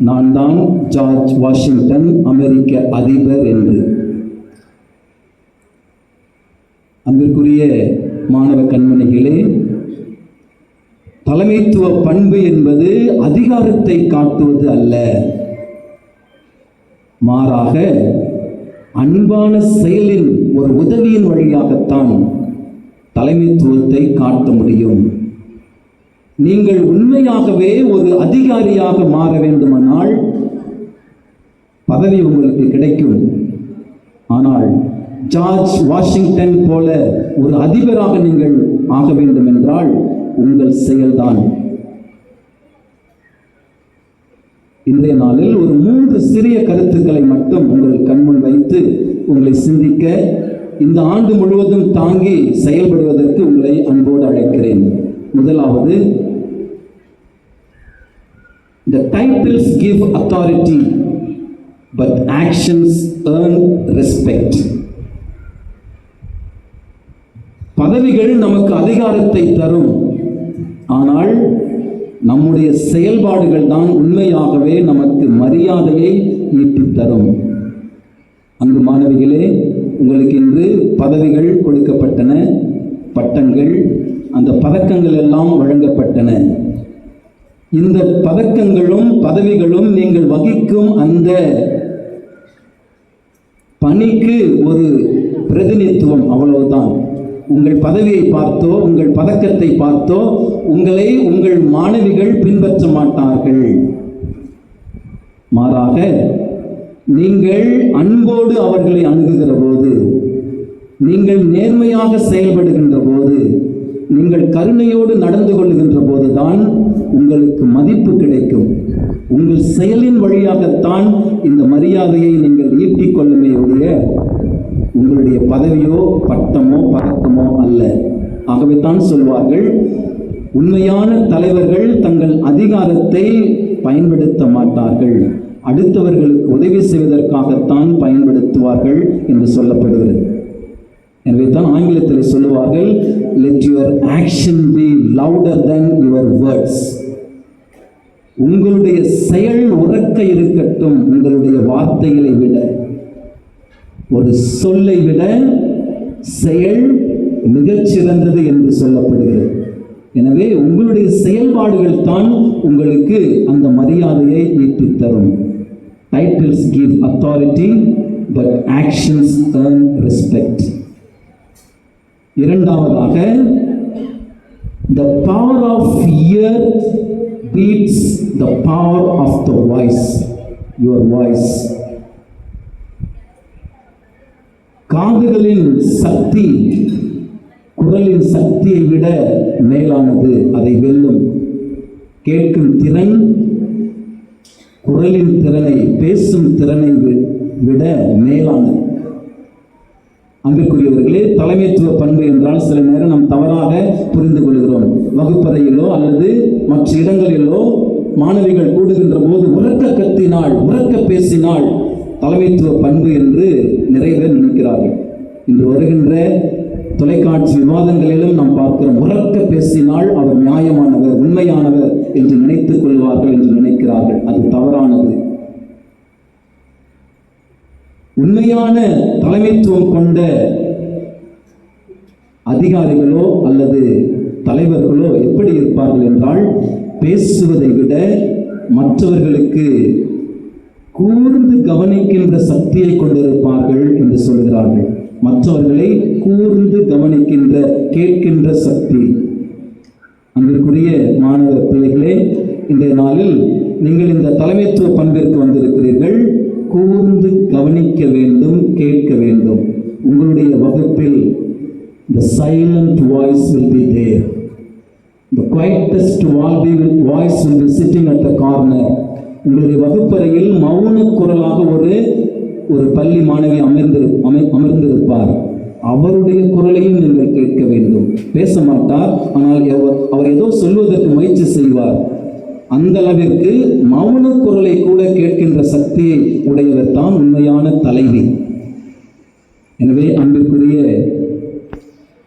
நான் தான் ஜார்ஜ் வாஷிங்டன், அமெரிக்க அதிபர் என்று. அன்பிற்குரிய மாணவ கண்மணிகளே, தலைமைத்துவ பண்பு என்பது அதிகாரத்தை காட்டுவது அல்ல, மாறாக அன்பான செயலின் ஒரு உதவியின் வழியாகத்தான் தலைமைத்துவத்தை காட்ட முடியும். நீங்கள் உண்மையாகவே ஒரு அதிகாரியாக மாற வேண்டுமானால் பதவி உங்களுக்கு கிடைக்கும். ஆனால் ஜார்ஜ் வாஷிங்டன் போல ஒரு அதிபராக நீங்கள் ஆக வேண்டும் என்றால் உங்கள் செயல்தான். இன்றைய நாளில் ஒரு 3 சிறிய கருத்துக்களை மட்டும் உங்கள் கண்முன் வைத்து உங்களை சிந்திக்க, இந்த ஆண்டு முழுவதும் தாங்கி செயல்படுவதற்கு உங்களை அன்போடு அழைக்கிறேன். முதலாவது, the titles give authority but actions earn respect. பதவிகள் நமக்கு அதிகாரத்தை தரும், ஆனால் நம்முடைய செயல்பாடுகள் தான் உண்மையாகவே நமக்கு மரியாதையை ஈட்டித் தரும். அன்பு மாணவிகளே, உங்களுக்கு இன்று பதவிகள் கொடுக்கப்பட்டன, பட்டங்கள், அந்த பதக்கங்கள் எல்லாம் வழங்கப்பட்டன. இந்த பதக்கங்களும் பதவிகளும் நீங்கள் வகிக்கும் அந்த பணிக்கு ஒரு பிரதிநிதித்துவம், அவ்வளவுதான். உங்கள் பதவியை பார்த்தோ உங்கள் பதக்கத்தை பார்த்தோ உங்களை உங்கள் மாணவிகள் பின்பற்ற மாட்டார்கள். மாறாக நீங்கள் அன்போடு அவர்களை அணுகுகிற போது, நீங்கள் நேர்மையாக செயல்படுகின்ற போது, நீங்கள் கருணையோடு நடந்து கொள்ளுகின்ற போதுதான் உங்களுக்கு மதிப்பு கிடைக்கும். உங்கள் செயலின் வழியாகத்தான் இந்த மரியாதையை நீங்கள் ஈட்டிக் கொள்ளுமே ஒழிய உங்களுடைய பதவியோ பட்டமோ பதக்கமோ அல்ல. ஆகவே தான் சொல்வார்கள், உண்மையான தலைவர்கள் தங்கள் அதிகாரத்தை பயன்படுத்த மாட்டார்கள், அடுத்தவர்களுக்கு உதவி செய்வதற்காகத்தான் பயன்படுத்துவார்கள் என்று சொல்லப்படுகிறது. எனவே தான் ஆங்கிலத்தில் சொல்லுவார்கள், let your action be louder than your words. உங்களுடைய செயல் உரக்க இருக்கட்டும் உங்களுடைய வார்த்தைகளை விட. ஒரு சொல்லை விட செயல் மிகச்சிறந்தது என்று சொல்லப்படுகிறது. எனவே உங்களுடைய செயல்பாடுகள் தான் உங்களுக்கு அந்த மரியாதையை ஈட்டித் தரும். Titles give authority but actions earn respect. இரண்டாவதாக, the power of ear beats the power of the voice, your voice. காதுகளின் சக்தி குரலின் சக்தியை விட மேலானது, அதை வெல்லும். கேட்கும் திறன் குரலின் திறனை, பேசும் திறனை விட மேலானது. அன்புக்குரியவர்களே, தலைமைத்துவ பண்பு என்றால் சில நேரம் நாம் தவறாக புரிந்து கொள்கிறோம். வகுப்பறையிலோ அல்லது மற்ற இடங்களிலோ மாணவிகள் கூடுகின்ற போது உரக்க கத்தினாள், உரக்க பேசினாள் தலைமைத்துவ பண்பு என்று நிறைய பேர் நினைக்கிறார்கள். இன்று வருகின்ற தொலைக்காட்சி விவாதங்களிலும் நாம் பார்க்கிறோம், உரக்க பேசினால் அவர் நியாயமானவர், உண்மையானவர் என்று நினைத்துக் கொள்வார்கள் என்று நினைக்கிறார்கள். அது தவறானது. உண்மையான தலைமைத்துவம் கொண்ட அதிகாரிகளோ அல்லது தலைவர்களோ எப்படி இருப்பார்கள் என்றால், பேசுவதை விட மற்றவர்களுக்கு கூர்ந்து கவனிக்கின்ற சக்தியை கொண்டிருப்பார்கள் என்று சொல்கிறார்கள். மற்றவர்களை கூர்ந்து கவனிக்கின்ற, கேட்கின்ற சக்தி. அன்பிற்குரிய மாணவ பிள்ளைகளே, இன்றைய நாளில் நீங்கள் இந்த தலைமைத்துவ பண்பிற்கு வந்திருக்கிறீர்கள். கூர்ந்து கவனிக்க வேண்டும், கேட்க வேண்டும். உங்களுடைய வகுப்பில் the silent voice will be there. The quietest voice will be sitting at the corner. உங்களுடைய வகுப்பறையில் மௌன குரலாக ஒரு பள்ளி மாணவி அமர்ந்திருப்பார். அவருடைய குரலையும் நீங்கள் கேட்க வேண்டும். பேச மாட்டார், ஆனால் அவர் ஏதோ சொல்வதற்கு முயற்சி செய்வார். அந்த அளவிற்கு மௌன குரலை கூட கேட்கின்ற சக்தியை உடையவர் தான் உண்மையான தலைவி. எனவே அன்பிற்குரிய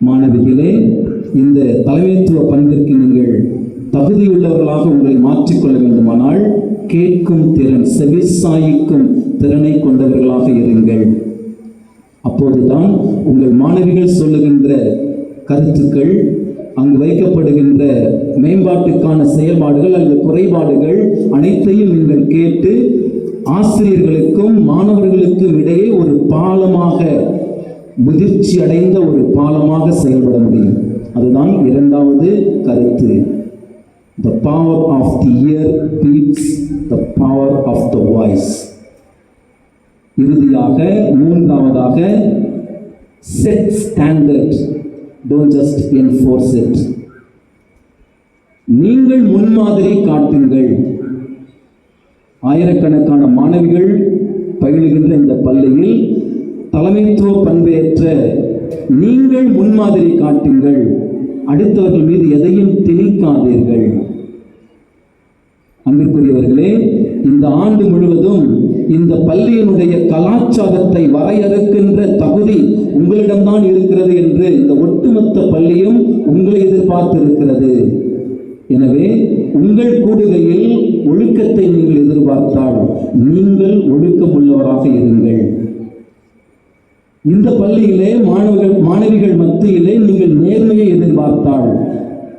மாணவிகளே, இந்த தலைமைத்துவ பண்பிற்கு நீங்கள் தகுதியுள்ளவர்களாக உங்களை மாற்றிக்கொள்ள வேண்டுமானால் கேட்கும் திறன், செவிசாய்க்கும் திறனை கொண்டவர்களாக இருங்கள். அப்போதுதான் உங்கள் மாணவிகள் சொல்லுகின்ற கருத்துக்கள், அங்கு வைக்கப்படுகின்ற மேம்பாட்டுக்கான செயல்பாடுகள் அல்லது குறைபாடுகள் அனைத்தையும் நீங்கள் கேட்டு ஆசிரியர்களுக்கும் மாணவர்களுக்கும் இடையே ஒரு பாலமாக, முதிர்ச்சி அடைந்த ஒரு பாலமாக செயல்பட முடியும். அதுதான் இரண்டாவது கருத்து. The power of the ear beats the power of the voice. இறுதியாக மூன்றாவதாக set standard, don't just enforce it. நீங்கள் முன்மாதிரி காட்டுங்கள். ஆயிரக்கணக்கான மாணவிகள் பயிலுகின்ற இந்த பள்ளியில் தலைமைத்துவ பண்பேற்ற நீங்கள் முன்மாதிரி காட்டுங்கள். அடுத்தவர்கள் மீது எதையும் திணிக்காதீர்கள். அன்பிற்குரியவர்களே, இந்த ஆண்டு முழுவதும் இந்த பள்ளியினுடைய கலாச்சாரத்தை வரையறுக்கின்ற தகுதி உங்களிடம்தான் இருக்கிறது என்று இந்த ஒட்டுமொத்த பள்ளியும் உங்களை எதிர்பார்த்து இருக்கிறது. எனவே உங்கள் கூடுகையில் ஒழுக்கத்தை நீங்கள் எதிர்பார்த்தால் நீங்கள் ஒழுக்கம் உள்ளவராக இருங்கள். இந்த பள்ளியிலே மாணவிகள் மத்தியிலே நீங்கள் நேர்மையை எதிர்பார்த்தால்,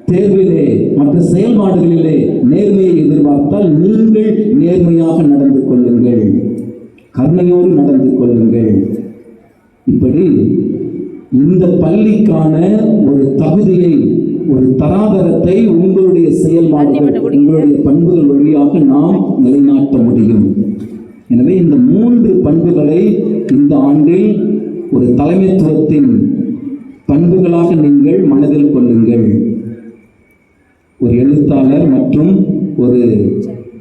தேர்விலே மற்ற செயல்பாடுகளிலே நேர்மையை எதிர்பார்த்தால் நீங்கள் நேர்மையாக நடந்து கொள்ளுங்கள், கருணையோடு நடந்து கொள்ளுங்கள். இப்படி இந்த பள்ளிக்கான ஒரு தகுதியை, ஒரு தராதரத்தை உங்களுடைய செயல்பாடுகள், உங்களுடைய பண்புகள் வழியாக நாம் நிலைநாட்ட முடியும். எனவே இந்த 3 பண்புகளை இந்த ஆண்டில் ஒரு தலைமைத்துவத்தின் பண்புகளாக நீங்கள் மனதில் கொள்ளுங்கள். ஒரு எழுத்தாளர் மற்றும் ஒரு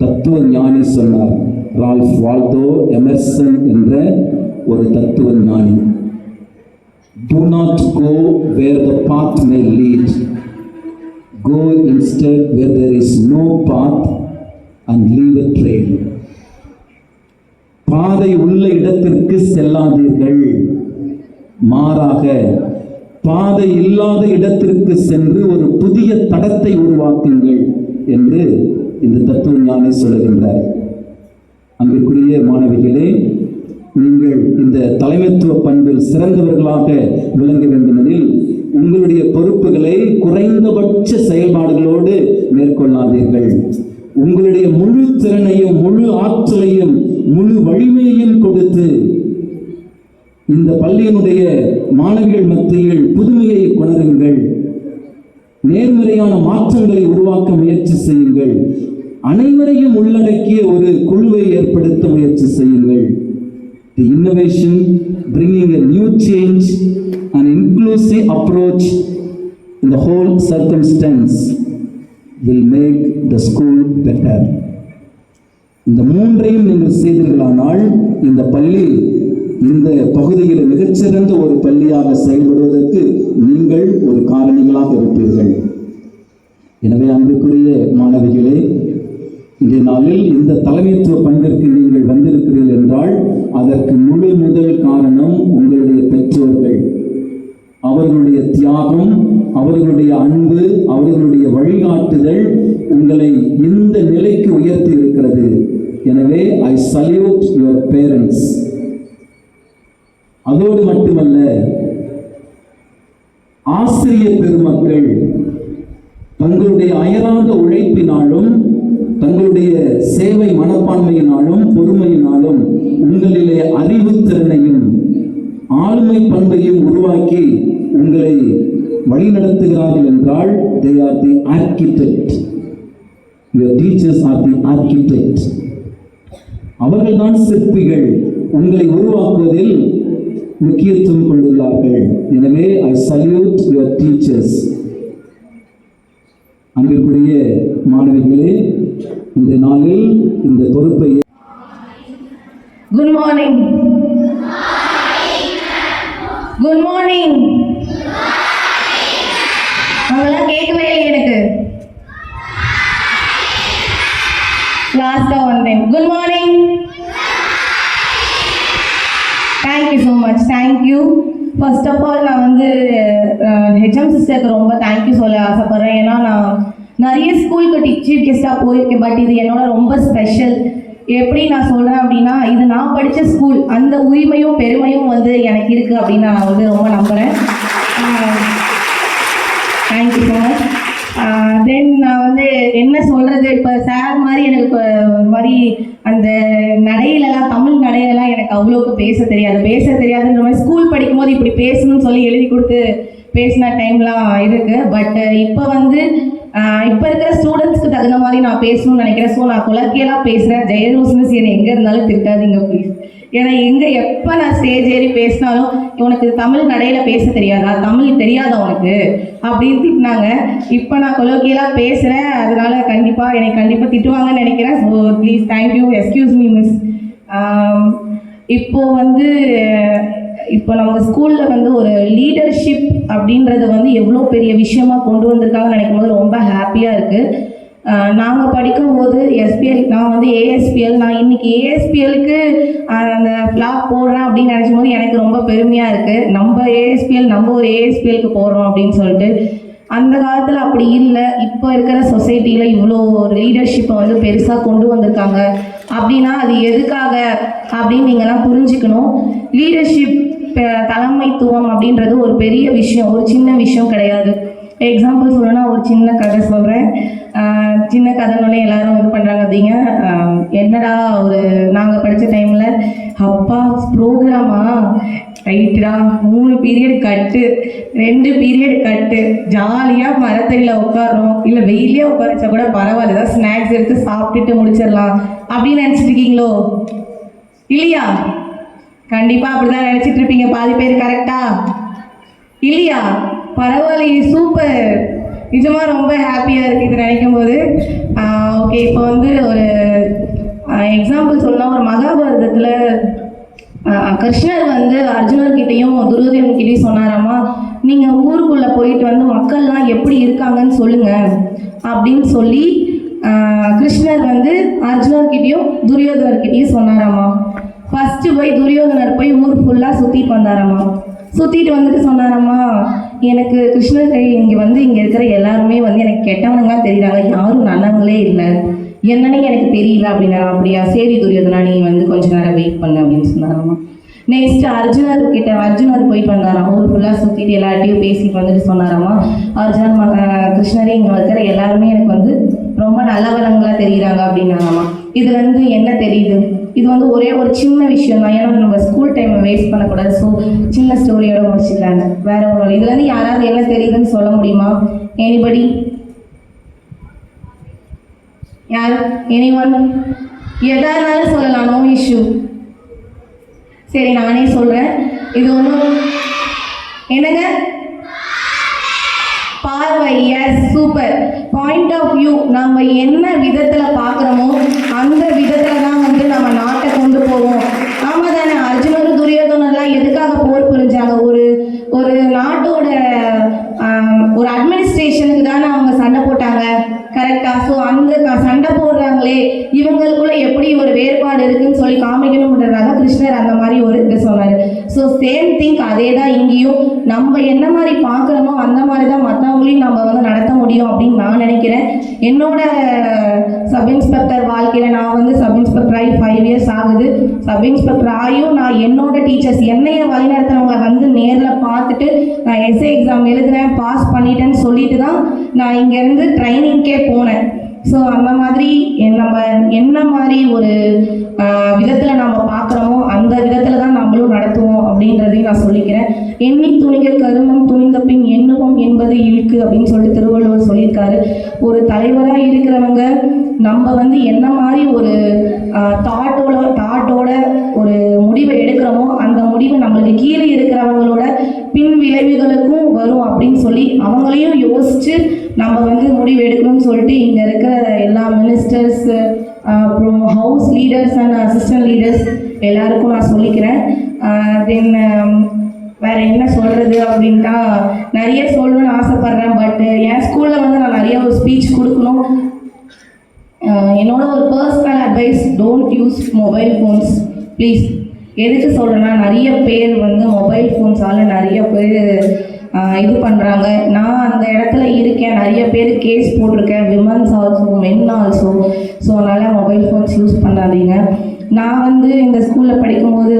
தத்துவ ஞானி சொன்னார், ரால்ஃப் வால்டோ எமர்சன் என்ற ஒரு தத்துவ ஞானி, do not go where the path may lead, go instead where there is no path and leave a trail. பாதை உள்ள இடத்திற்கு செல்லாதீர்கள், மாறாக பாதை இல்லாத இடத்திற்கு சென்று ஒரு புதிய தடத்தை உருவாக்குங்கள் என்று இந்த தத்துவ ஞானி சொல்லுகின்றார். அன்பிற்குரிய மாணவிகளே, நீங்கள் இந்த தலைமைத்துவ பண்பில் சிறந்தவர்களாக விளங்க வேண்டுமெனில் உங்களுடைய பொறுப்புகளை குறைந்தபட்ச செயல்பாடுகளோடு மேற்கொள்ளாதீர்கள். உங்களுடைய முழு திறனையும், முழு ஆற்றலையும், முழு வலிமையையும் கொடுத்து இந்த பள்ளியினுடைய மாணவிகள் மத்தியில் புதுமையை கொணருங்கள். நேர்மறையான மாற்றங்களை உருவாக்க முயற்சி செய்யுங்கள். அனைவரையும் உள்ளடக்கிய ஒரு குழுவை ஏற்படுத்த முயற்சி செய்யுங்கள். The innovation, bringing a new change, an inclusive approach in the whole circumstance will make the school better. இந்த 3ஐயும் நீங்கள் செய்தீர்களானால் இந்த பள்ளி இந்த பகுதியில் மிகச்சிறந்த ஒரு பள்ளியாக செயல்படுவதற்கு நீங்கள் ஒரு காரணிகளாக இருப்பீர்கள். எனவே அன்புக்குரிய மாணவிகளே, இன்றைய நாளில் இந்த தலைமைத்துவ பங்கிற்கு நீங்கள் வந்திருக்கிறீர்கள் என்றால் அதற்கு முழு முதல் காரணம் உங்களுடைய பெற்றோர்கள். அவர்களுடைய தியாகம், அவர்களுடைய அன்பு, அவர்களுடைய வழிகாட்டுதல் உங்களை இந்த நிலைக்கு உயர்த்தி இருக்கிறது. எனவே ஐ சல்யூட் யுவர் பேரண்ட்ஸ். அதோடு மட்டுமல்ல, ஆசிரியர் பெருமக்கள் தங்களுடைய அயராத உழைப்பினாலும் தங்களுடைய சேவை மனப்பான்மையினாலும் பொறுமையினாலும் உங்களிலே அறிவுத்திறனையும் ஆளுமை பண்பையும் உருவாக்கி உங்களை வழிநடத்துகிறார்கள் என்றால் they are the architect. Your teachers are the architect. அவர்கள்தான் சிற்பிகள். உங்களை உருவாக்குவதில் முக்கியத்துவம் கொண்டுள்ளார்கள். எனவே I salute your teachers. அன்பிற்குரிய மாணவிகளே, இந்த நாளில் இந்த பொறுப்பை குட் மார்னிங். Good morning. அவங்களாம் கேட்கவே இல்லை எனக்கு. லாஸ்டா வந்தேன். Good morning. Thank you so much. Thank you. First of all நான் வந்து ஹெச்எம் சிஸ்டருக்கு ரொம்ப தேங்க்யூ சொல்ல ஆசைப்பட்றேன். ஏன்னா நான் நிறைய ஸ்கூலுக்கு சீஃப் கெஸ்ட்டாக போயிருக்கேன். பட் இது என்னோட ரொம்ப ஸ்பெஷல். எப்படி நான் சொல்கிறேன் அப்படின்னா, இது நான் படித்த ஸ்கூல், அந்த உரிமையும் பெருமையும் வந்து எனக்கு இருக்குது அப்படின்னு நான் வந்து ரொம்ப நம்புகிறேன். Thank you so much. தென் நான் வந்து என்ன சொல்கிறது, இப்போ சார் மாதிரி எனக்கு இப்போ ஒரு மாதிரி அந்த நடையிலலாம், தமிழ் நடையிலலாம் எனக்கு அவ்வளோக்கு பேச தெரியாதுன்ற மாதிரி ஸ்கூல் படிக்கும்போது இப்படி பேசணும்னு சொல்லி எழுதி கொடுத்து பேசின டைம்லாம் இருக்குது. பட் இப்போ வந்து இப்போ இருக்கிற ஸ்டூடெண்ட்ஸ்க்கு தகுந்த மாதிரி நான் பேசணும்னு நினைக்கிறேன். ஸோ நான் கொலக்கியலாக பேசுகிறேன். ஜெயரோஸ் மிஸ் என்னை எங்கே இருந்தாலும் திட்டாதீங்க ப்ளீஸ். ஏன்னா எப்போ நான் ஸ்டேஜ் ஏறி பேசினாலும் உனக்கு தமிழ் நடையில் பேச தெரியாதா, தமிழ் தெரியாதா உனக்கு அப்படின்னு திட்டினாங்க. இப்போ நான் கொலக்கியலாக பேசுகிறேன், அதனால என்னை கண்டிப்பாக திட்டுவாங்கன்னு நினைக்கிறேன். So please thank you, excuse me miss. இப்போ நம்ம ஸ்கூலில் ஒரு லீடர்ஷிப் அப்படின்றது எவ்வளோ பெரிய விஷயமா கொண்டு வந்திருக்காங்கன்னு நினைக்கும் போது ரொம்ப ஹாப்பியாக இருக்குது. நாங்கள் படிக்கும்போது எஸ்பிஎல், நான் ஏஎஸ்பிஎல், நான் இன்னைக்கு ஏஎஸ்பிஎலுக்கு அந்த ஃப்ளாக் போடுறேன் அப்படின்னு நினச்சும் போது எனக்கு ரொம்ப பெருமையாக இருக்குது. நம்ம ஒரு ஏஎஸ்பிஎலுக்கு போடுறோம் அப்படின்னு சொல்லிட்டு. அந்த காலத்தில் அப்படி இல்லை. இப்போ இருக்கிற சொசைட்டியில் இவ்வளோ ஒரு லீடர்ஷிப்பை பெருசாக கொண்டு வந்திருக்காங்க அப்படின்னா அது எதுக்காக அப்படின்னு நீங்கள்லாம் புரிஞ்சுக்கணும். லீடர்ஷிப், தலைமைத்துவம் அப்படின்றது ஒரு பெரிய விஷயம், ஒரு சின்ன விஷயம் கிடையாது. எக்ஸாம்பிள் சொல்லணும்னா ஒரு சின்ன கதை சொல்கிறேன். சின்ன கதைன்னொன்னே எல்லாரும் இது பண்ணுறாங்க அப்படிங்க. என்னடா நாங்கள் படித்த டைமில் அப்பா ப்ரோக்ராமா ரைட்டுடா 3 பீரியட் கட்டு 2 பீரியட் கட்டு ஜாலியாக மரத்தடியில் உட்காரோம், இல்லை வெயிலே உட்கார வச்சா கூட பரவாயில்ல, ஏதாவது ஸ்நாக்ஸ் எடுத்து சாப்பிட்டுட்டு முடிச்சிடலாம் அப்படின்னு நினச்சிட்டு இருக்கீங்களோ? இல்லையா? கண்டிப்பாக அப்படி தான் நினச்சிட்டு இருப்பீங்க பாதி பேர். கரெக்டா இல்லையா? பரவாயில்லையே, சூப்பர், நிஜமாக ரொம்ப ஹாப்பியாக இருக்குது இது நினைக்கும் போது. ஓகே, இப்போ ஒரு எக்ஸாம்பிள் சொல்லலாம். ஒரு மகாபாரதத்தில் கிருஷ்ணர் அர்ஜுனர்கிட்டையும் துரியோதனன்கிட்டையும் சொன்னாராமா, நீங்கள் ஊருக்குள்ளே போயிட்டு மக்கள்லாம் எப்படி இருக்காங்கன்னு சொல்லுங்கள் அப்படின்னு சொல்லி கிருஷ்ணர் அர்ஜுனர்கிட்டையும் துரியோதனர்கிட்டையும் சொன்னாராமா. ஃபஸ்ட்டு போய் துரியோதனர் போய் ஊர் ஃபுல்லாக சுற்றிட்டு வந்தாராமா. சுற்றிட்டு சொன்னாராமா, எனக்கு கிருஷ்ணர் இங்கே இருக்கிற எல்லாருமே எனக்கு கெட்டவனுங்க தெரியுறாங்க, யாரும் நல்லவங்களே இல்லை, என்னன்னு எனக்கு தெரியல அப்படின்னா. அப்படியா, சரி துரியோதனா, நீ கொஞ்ச நேரம் வெயிட் பண்ணு அப்படின்னு சொன்னாராமா. நெக்ஸ்ட் அர்ஜுனர் போயிட்டு வந்தாராம். ஊர் ஃபுல்லாக சுற்றிட்டு எல்லார்ட்டையும் பேசிட்டு சொன்னாராமா, கிருஷ்ணரே இங்கே இருக்கிற எல்லாருமே எனக்கு ரொம்ப நல்லவரங்களாக தெரியுறாங்க அப்படின்னாராமா. இது என்ன தெரியுது? இது ஒரே ஒரு சின்ன விஷயம் தான். ஏன்னா நம்ம ஸ்கூல் டைமை வேஸ்ட் பண்ணக்கூடாது. ஸோ சின்ன ஸ்டோரியோட முடிச்சுக்கலாங்க. வேற ஒன்றும். இதுலேருந்து யாராவது என்ன தெரியுதுன்னு சொல்ல முடியுமா? எனிபடி? யார்? எனிஒன்? எதா இருந்தாலும் சொல்லலாம், நோ இஷ்யூ. சரி, நானே சொல்கிறேன். இது ஒன்றும் என்னங்க? பார்வை. Yes, super. Point of view. நம்ம என்ன விதத்தில் பார்க்குறோமோ அந்த விதத்தில் தான் நம்ம நாட்டை கொண்டு போவோம். ஆமாம் தானே? அர்ஜுனரும் துரியோதனெல்லாம் எதுக்காக போர் புரிஞ்சாங்க? ஒரு நாட்டோட ஒரு அட்மினிஸ்ட்ரேஷனுக்கு தானே அவங்க சண்டை போட்டாங்க. கரெக்டாக? ஸோ அந்த சண்டை போடுறாங்களே, இவங்களுக்குள்ள எப்படி ஒரு வேறுபாடு இருக்குன்னு சொல்லி காமிக்கணும்ன்றதாக கிருஷ்ணர் அந்த மாதிரி ஒரு இது சொன்னார். ஸோ சேம் திங்க் அதே தான் இங்கேயும். நம்ம என்ன மாதிரி பார்க்குறோமோ அந்த மாதிரி தான் மற்றவங்களையும் நம்ம நடத்த முடியும் அப்படின்னு நான் நினைக்கிறேன். என்னோட சப் இன்ஸ்பெக்டர் வாழ்க்கையில் நான் சப் இன்ஸ்பெக்டர் ஆகி 5 இயர்ஸ் ஆகுது. சப் இன்ஸ்பெக்டர் ஆகியும் நான் என்னோட டீச்சர்ஸ் என்னைய வழிநடத்துறவங்க நேரில் பார்த்துட்டு நான் எஸ்ஏ எக்ஸாம் எழுதுனேன், பாஸ் பண்ணிட்டேன்னு சொல்லிட்டு தான் நான் இங்கேருந்து ட்ரைனிங்க்கே போனேன். ஸோ அந்த மாதிரி நம்ம என்ன மாதிரி ஒரு விதத்தில் நம்ம பார்க்குறோமோ அந்த விதத்தில் தான் நம்மளும் நடத்துவோம் அப்படின்றதையும் நான் சொல்லிக்கிறேன். எண்ணி துணிக கருமம் துணிந்த பின் எண்ணுவோம் என்பது இழுக்கு அப்படின்னு சொல்லிட்டு திருவள்ளுவர் சொல்லியிருக்காரு. ஒரு தலைவராக இருக்கிறவங்க நம்ம என்ன மாதிரி ஒரு தாட்டோட ஒரு முடிவை எடுக்கிறோமோ அந்த முடிவு நம்மளுக்கு கீழே இருக்கிறவங்களோட பின் விளைவுகளுக்கும் வரும் அப்படின்னு சொல்லி அவங்களையும் யோசித்து நம்ம முடிவு எடுக்கணும்னு சொல்லிட்டு இங்கே இருக்கிற எல்லா மினிஸ்டர்ஸ், அப்புறம் house leaders and assistant leaders எல்லாருக்கும் நான் சொல்லிக்கிறேன். தென் வேறு என்ன சொல்கிறது அப்படின்ட்டா நிறைய சொல்லணும்னு ஆசைப்பட்றேன். பட் என் ஸ்கூலில் நான் நிறைய ஒரு ஸ்பீச் கொடுக்கணும். என்னோட ஒரு personal advice, don't use mobile phones please. எதுக்கு சொல்கிறேன்னா, நிறைய பேர் மொபைல் ஃபோன்ஸால் நிறைய பேர் இது பண்ணுறாங்க. நான் அந்த இடத்துல இருக்கேன், நிறைய பேர் கேஸ் போட்டிருக்கேன், women's also, men also. So அதனால் மொபைல் ஃபோன்ஸ் யூஸ் பண்ணாதீங்க. நான் இந்த ஸ்கூலில் படிக்கும்போது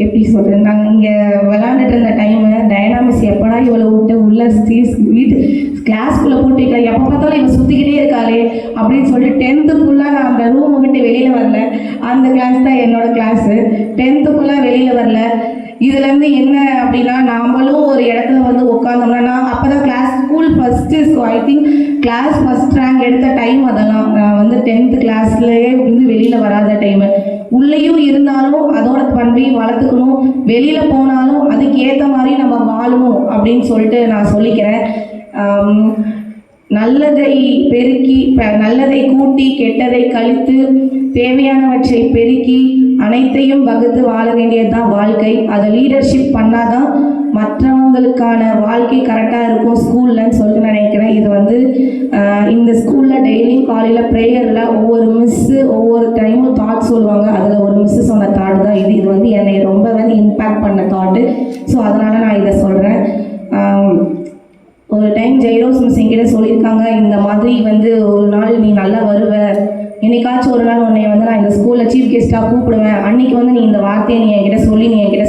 எப்படி சொல்கிறது, நாங்கள் இங்கே விளாண்டுட்டு இருந்த டைமு டைனாமிக்ஸ் எப்படா இவளை விட்டு உள்ள வீட்டு கிளாஸ்க்குள்ளே போட்டு வைக்கலாம், எப்போ பார்த்தாலும் இவன் சுற்றிக்கிட்டே இருக்காளே அப்படின்னு சொல்லிட்டு 10th ஃபுல்லாக நான் அந்த ரூமை விட்டு வெளியில் வரல. அந்த கிளாஸ் தான் என்னோடய கிளாஸு. 10th ஃபுல்லாக வெளியில் வரல. இதுலேருந்து என்ன அப்படின்னா, நாமளும் ஒரு இடத்துல உட்காந்தோம்னா, நான் அப்போ தான் class school first. So I think class first rank எடுத்த டைம் அதெல்லாம். நான் வந்து 10th கிளாஸ்லேயே வந்து வெளியில் வராத டைமு. உள்ளேயும் இருந்தாலும் அதோட பண்பையும் வளர்த்துக்கணும், வெளியில் போனாலும் அதுக்கு ஏற்ற மாதிரி நம்ம வாழணும் அப்படின்னு சொல்லிட்டு நான் சொல்லிக்கிறேன். நல்லதை பெருக்கி நல்லதை கூட்டி கெட்டதை கழித்து தேவையானவற்றை பெருக்கி அனைத்தையும் வகுத்து வாழ வேண்டியது தான் வாழ்க்கை. அதை லீடர்ஷிப் பண்ணாதான் மற்றவங்களுக்கான வாழ்க்கை கரெக்டாக இருக்கும் ஸ்கூல்லன்னு சொல்லிட்டு நினைக்கிறேன். இது வந்து இந்த ஸ்கூலில் டெய்லியும் காலையில் ப்ரேயரில் ஒவ்வொரு மிஸ்ஸு ஒவ்வொரு டைமும் தாட் சொல்லுவாங்க. அதில் ஒரு மிஸ்ஸு சொன்ன தாட் தான் இது. இது வந்து என்னை ரொம்ப வந்து இம்பேக்ட் பண்ண தாட்டு. ஸோ அதனால் நான் இதை சொல்கிறேன். ஒரு டைம் ஜெயரோஸ் மிஸ் என்கிட்ட சொல்லியிருக்காங்க, இந்த மாதிரி வந்து ஒரு நாள் நீ நல்லா வருவ, என்னைக்காச்சும் ஒரு நாள் உன்னை வந்து நான் இந்த ஸ்கூலில் சீஃப் கெஸ்ட்டாக கூப்பிடுவேன், அன்றைக்கி வந்து நீ இந்த வார்த்தையை நீ என்கிட்ட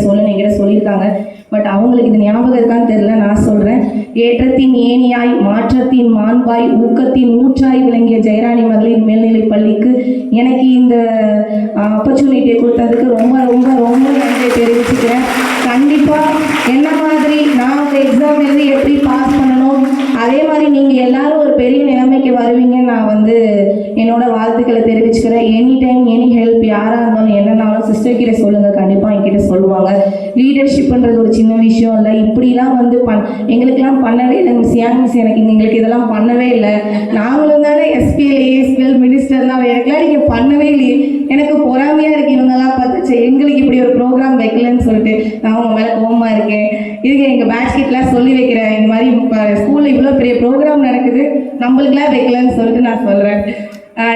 சொல்லியிருக்காங்க. பட் அவங்களுக்கு இது ஞாபகம் இருக்கான்னு தெரியல. நான் சொல்கிறேன், ஏற்றத்தின் ஏணியாய் மாற்றத்தின் மாண்பாய் ஊக்கத்தின் ஊற்றாய் விளங்கிய ஜெயராணி மகளிர் மேல்நிலைப் பள்ளிக்கு எனக்கு இந்த ஆப்பர்ச்சுனிட்டியை கொடுத்ததுக்கு ரொம்ப ரொம்ப ரொம்ப நன்றி தெரிவிச்சுக்கிறேன். கண்டிப்பாக என்ன மாதிரி நான் அந்த எக்ஸாம் எழுதி எப்படி பாஸ் பண்ணணும், அதே மாதிரி நீங்கள் எல்லாரும் ஒரு பெரிய நிலைமைக்கு வருவீங்கன்னு நான் வந்து என்னோட வாழ்த்துக்களை தெரிவிச்சுக்கிறேன். எனி டைம் எனி ஹெல்ப் யாராக இருந்தாலும் என்னன்னாலும் சிஸ்டர் கிட்ட சொல்லுங்கள், கண்டிப்பாக என்கிட்ட சொல்லுவாங்க. லீடர்ஷிப்ன்றது ஒரு சின்ன விஷயம் இல்லை. இப்படிலாம் வந்து எங்களுக்கெல்லாம் பண்ணவே இல்லை மிஸ். ஏன் மிஸ் எங்களுக்கு இதெல்லாம் பண்ணவே இல்லை, நாங்களும் தானே எஸ்பிஎல் ஏஎஸ்பிஎல் மினிஸ்டர்லாம் எனக்குலாம் நீங்கள் பண்ணவே இல்லையே, எனக்கு பொறாமையாக இருக்குது இவங்கெல்லாம் பார்த்துச்சு எங்களுக்கு இப்படி ஒரு ப்ரோக்ராம் வைக்கலன்னு சொல்லிட்டு நான் அவங்க மேலே கோபமாக இருக்கேன். இதுக்கு எங்கள் பேட்ச் கிட்டலாம் சொல்லி வைக்கிறேன், இந்த மாதிரி ஸ்கூலில் இவ்வளோ பெரிய ப்ரோக்ராம் நடக்குது நம்மளுக்குலாம் வைக்கலன்னு சொல்லிட்டு நான் சொல்கிறேன்.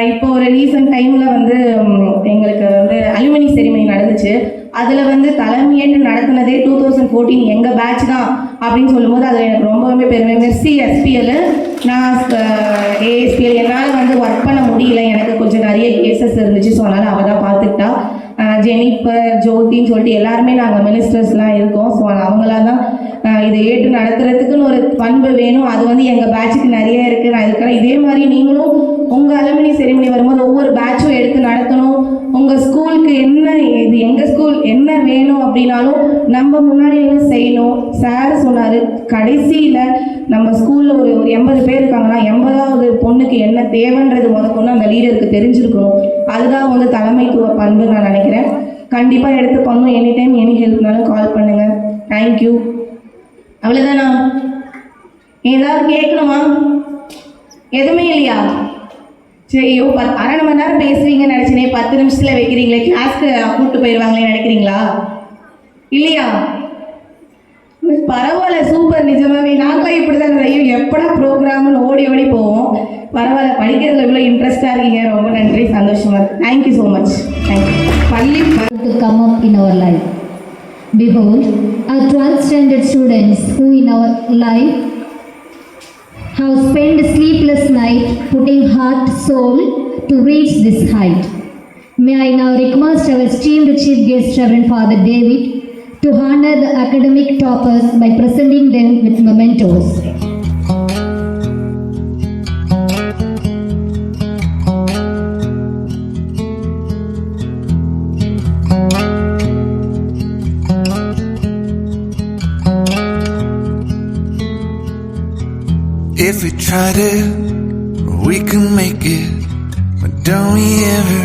இப்போ ஒரு ரீசன்ட் டைமில் வந்து எங்களுக்கு வந்து அலுமினி செரிமனி நடந்துச்சு. அதில் வந்து தலைமையேற்று நடத்தினதே 2014 எங்கள் பேட்ச் தான் அப்படின்னு சொல்லும்போது அதில் எனக்கு ரொம்பவே பெருமை. மெர்சி எஸ்பிஎல், நான் ஏஎஸ்பிஎல் என்னால் வந்து ஒர்க் பண்ண முடியல, எனக்கு கொஞ்சம் நிறைய கேசஸ் இருந்துச்சு. ஸோ அதனால் அவள் தான் பார்த்துக்கிட்டா. ஜெனிஃபர், ஜோதின்னு சொல்லிட்டு எல்லாருமே நாங்கள் மினிஸ்டர்ஸ்லாம் இருக்கோம். ஸோ அவங்களாம் தான் இதை ஏற்று நடத்துறதுக்குன்னு ஒரு பண்பு வேணும். அது வந்து எங்கள் பேட்சுக்கு நிறைய இருக்குது. நான் இருக்கிறேன். இதே மாதிரி நீங்களும் உங்கள் அலுமினி செரிமனி வரும்போது ஒவ்வொரு பேட்சும் எடுத்து நடத்தணும். உங்கள் ஸ்கூலுக்கு என்ன, இது எங்கள் ஸ்கூல் என்ன வேணும் அப்படின்னாலும் நம்ம முன்னாடி என்ன செய்யணும். சார் சொன்னார், கடைசியில் நம்ம ஸ்கூலில் ஒரு 80 பேர் இருக்காங்கன்னா 80வது பொண்ணுக்கு என்ன தேவைன்றது முதற்கொண்டு அந்த லீடருக்கு தெரிஞ்சிருக்கணும். அதுதான் வந்து தலைமைத்துவ பண்பு நான் நினைக்கிறேன். கண்டிப்பாக எடுத்து பண்ணணும். எனி டைம் எனி ஹெல்ப்னாலும் கால் பண்ணுங்கள். தேங்க்யூ. அவ்வளோதானா? ஏதாவது கேட்கணுமா? எதுவுமே இல்லையா? சரியோ, அரை மணி நேரம் பேசுவீங்கன்னு நினச்சினே 10 நிமிஷத்தில் வைக்கிறீங்களே, கிளாஸ்க்கு கூப்பிட்டு போயிடுவாங்களே நினைக்கிறீங்களா? இல்லையா? பரவாயில்ல, சூப்பர். நிஜமாவே நாங்களாம் இப்படி தான் ஐயோ எப்படா ப்ரோக்ராம்னு ஓடி ஓடி போவோம். பரவாயில்ல, படிக்கிறதுல இவ்வளோ இன்ட்ரெஸ்டாக இருக்கீங்க. ரொம்ப நன்றி, சந்தோஷமாக இருக்கு. Thank you so much. தேங்க்யூ. பள்ளி to come up in our life. Behold, our 12th standard students who in our life have spent sleepless night putting heart, soul to reach this height. May I now request our esteemed Chief Guest Reverend Father David to honor the academic toppers by presenting them with mementos. If we tried it, we can make it. But don't we ever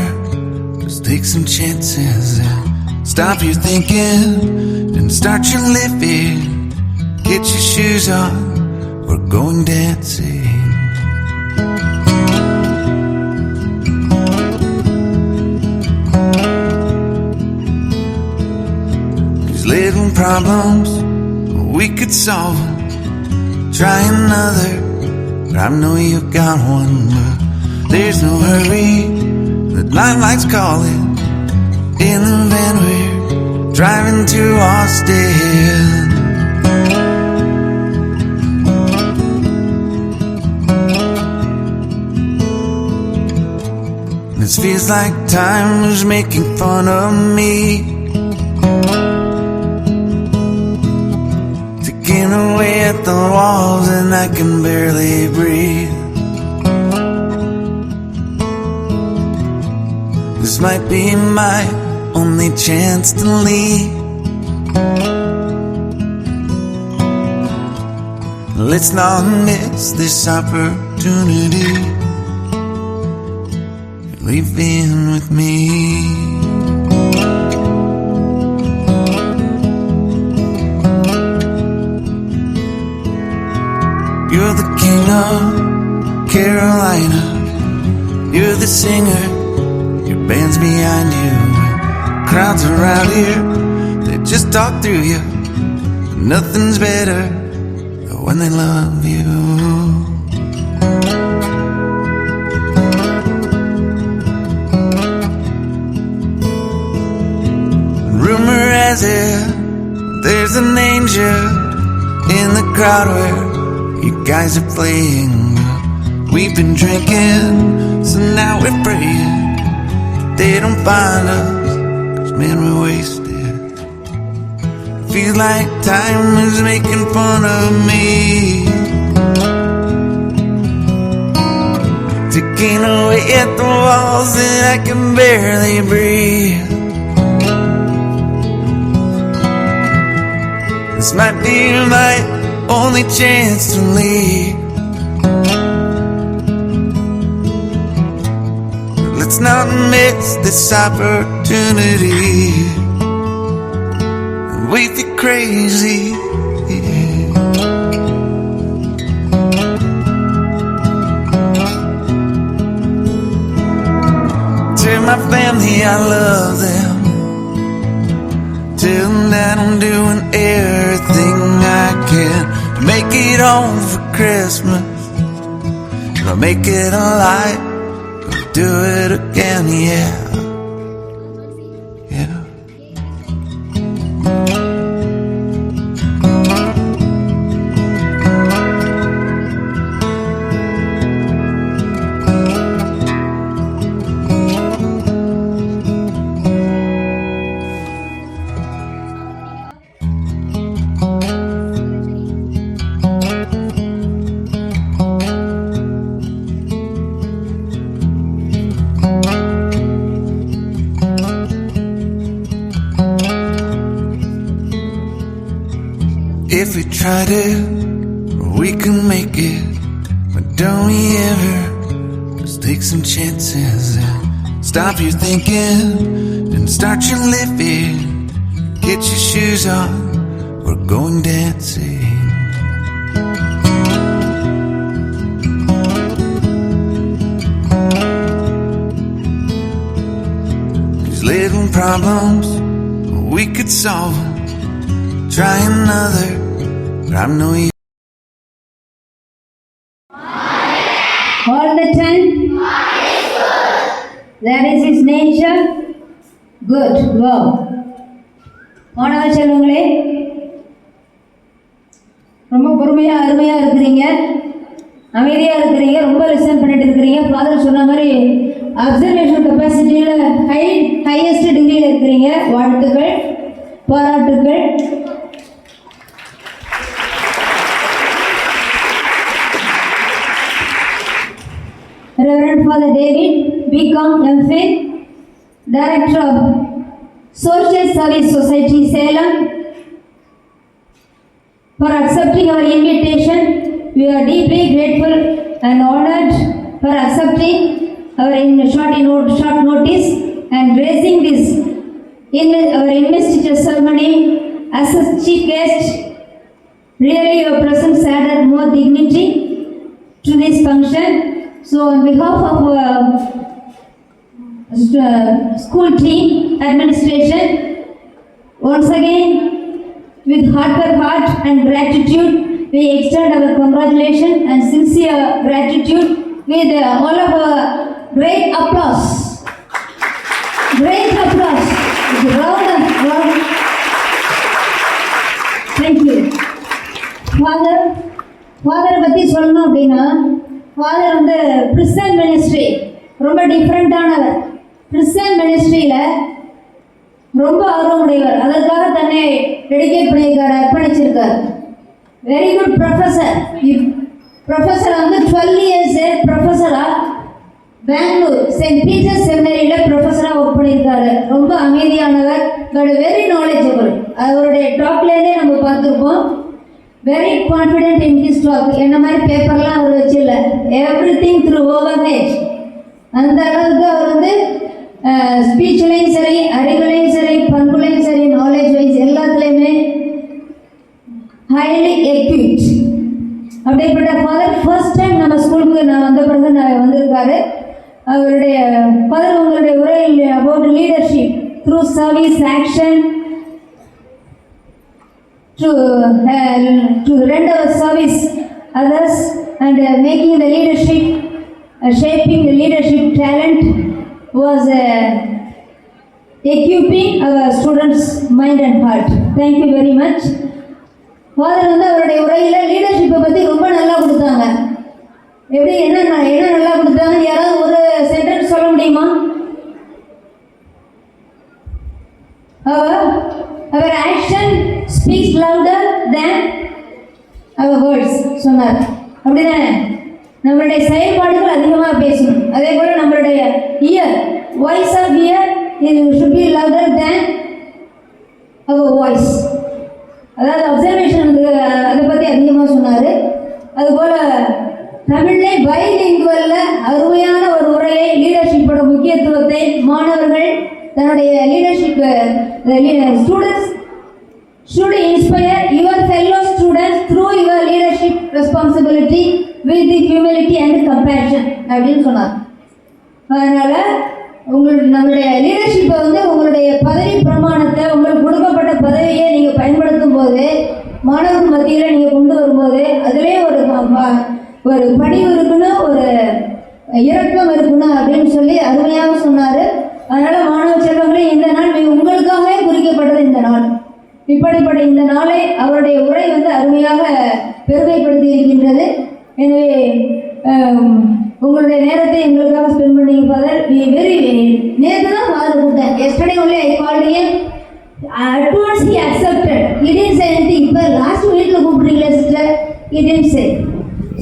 just take some chances and stop your thinking and start your living. Get your shoes on, we're going dancing. These little problems, we could solve them. Try another, but I know you got one. But there's no hurry, the light's calling. In the van we're driving to Austin. This feels like time is making fun of me. Away at the walls and I can barely breathe. This might be my only chance to leave. Let's not miss this opportunity. Leave in with me. You're the king of Carolina. You're the singer. Your band's behind you. Crowds around here, they just talk through you. Nothing's better when they love you. Rumor has it there's an angel in the crowd where you guys are playing. We've been drinking, so now we're praying they don't find us, 'cause man, we're wasted. Feels like time is making fun of me, ticking away at the walls and I can barely breathe. This might be my only chance to leave. Let's not miss this opportunity. We feel crazy. Tell my family I love them. Tell them that I'm doing everything I can to make it home for Christmas. I'll make it alive. Do it again, yeah. Yeah. If we try to, we can make it. But don't we ever just take some chances and stop your thinking and start your living. Get your shoes on, we're going dancing. 'Cause little problems, we could solve them. Try another, but I know you. All the time? That is his nature? Good, wow. மாணவ செல்வங்களே, ரொம்ப பொறுமையாக அருமையாக இருக்கிறீங்க, அமைதியாக இருக்கிறீங்க, ரொம்ப listen பண்ணிட்டு இருக்கிறீங்க. ஃபாதர் சொன்ன மாதிரி அப்சர்வேஷன் கெப்பாசிட்டியில் ஹையஸ்ட் டிகிரியில் இருக்கிறீங்க. வாழ்த்துக்கள், பாராட்டுக்கள். Reverend Father David, BCom MPhil, Director of Social Service Society, Salem, for accepting our invitation. We are deeply grateful and honored for accepting our short notice and raising this our investiture ceremony as a chief guest. Really, your presence added more dignity to this function. So on behalf of school team, administration, once again with heart and gratitude, we extend our congratulations and sincere gratitude with all of our great applause. Great applause. Round of applause. Thank you. Father பற்றி சொல்லணும் அப்படின்னா, father வந்து prison ministry ரொம்ப டிஃப்ரெண்ட்டானவர். Prison மினிஸ்ட்ரியில் ரொம்ப ஆர்வம் உடையவர். அதற்காக தன்னை டெடிகேட் பண்ணியிருக்காரு, அர்ப்பணிச்சிருக்கார். Very good professor. ப்ரொஃபஸர் வந்து 12 years ப்ரொஃபஸராக பெங்களூர் செயின்ட் பீட்டர்ஸ் செமினரியில் ப்ரொஃபஸராக ஒர்க் பண்ணியிருக்காரு. ரொம்ப அமைதியானவர், பட் வெரி நாலேஜபிள். அவருடைய டாக்லேருந்தே நம்ம பார்த்துருப்போம். Very confident in his talk. என்ன மாதிரி பேப்பர்லாம் அவர் வச்சில்ல, எவ்ரி திங் த்ரூ ஓவர் நேஜ். அந்த அளவுக்கு அவர் வந்து ஸ்பீச்லையும் சரி, அறிவுலையும் சரி, பண்புலையும் சரி, நாலேஜ் வைஸ் எல்லாத்துலேயுமே ஹைலி எக்யூட். அப்படிப்பட்ட ஃபாதர் ஃபர்ஸ்ட் டைம் நம்ம ஸ்கூலுக்கு நான் வந்த பிறகு நான் வந்திருக்காரு. அவருடைய ஃபாதர் உங்களுடைய உரையில் about leadership through service action to render our service others and making the leadership, shaping the leadership talent was equipping our students' mind and heart. Thank you very much. Father வந்து அவருடைய உரையில் லீடர்ஷிப்பை பற்றி ரொம்ப நல்லா கொடுத்தாங்க. எப்படி என்ன நல்லா கொடுத்தாங்கன்னு யாராவது ஒரு சென்டென்ஸ் சொல்ல முடியுமா? Our action speaks louder than our words சொன்னார். அப்படிதானே? நம்மளுடைய செயல்பாடுகள் அதிகமாக பேசணும். அதே போல் நம்மளுடைய voice of ear should be louder than our voice. அதாவது அப்சர்வேஷன் அதை பற்றி அதிகமாக சொன்னார். அதுபோல் தமிழ்லே பைலிங்குவலில் அருமையான ஒரு உரையை, லீடர்ஷிப்போட முக்கியத்துவத்தை மாணவர்கள் தன்னுடைய leadership students should inspire your fellow students through your leadership responsibility with the humility and compassion அப்படின்னு சொன்னார். அதனால் நம்மளுடைய லீடர்ஷிப்பை வந்து உங்களுடைய பதவி பிரமாணத்தை, உங்களுக்கு கொடுக்கப்பட்ட பதவியை நீங்கள் பயன்படுத்தும் போது, மாணவர்கள் மத்தியில் நீங்கள் கொண்டு வரும்போது அதிலே ஒரு பணிவு இருக்கணும், ஒரு இரக்கம் இருக்கணும் அப்படின்னு சொல்லி அருமையாக சொன்னார். அதனால் மாணவ செல்வங்களே, இந்த நாள் உங்களுக்காகவே குறிக்கப்பட்டது. இந்த நாள், இப்படிப்பட்ட இந்த நாளை அவருடைய உரை வந்து அருமையாக பெருமைப்படுத்தி இருக்கின்றது. எனவே உங்களுடைய நேரத்தை எங்களுக்காக ஸ்பெண்ட் பண்ணி ஃபாதர். நேற்று தான் ஃபாதர் கூப்பிட்டேன். Yesterday only I called him. Advance he accepted. He didn't say anything. இப்போ லாஸ்ட் வீக்கில் கூப்பிட்றீங்களே sister, he didn't say.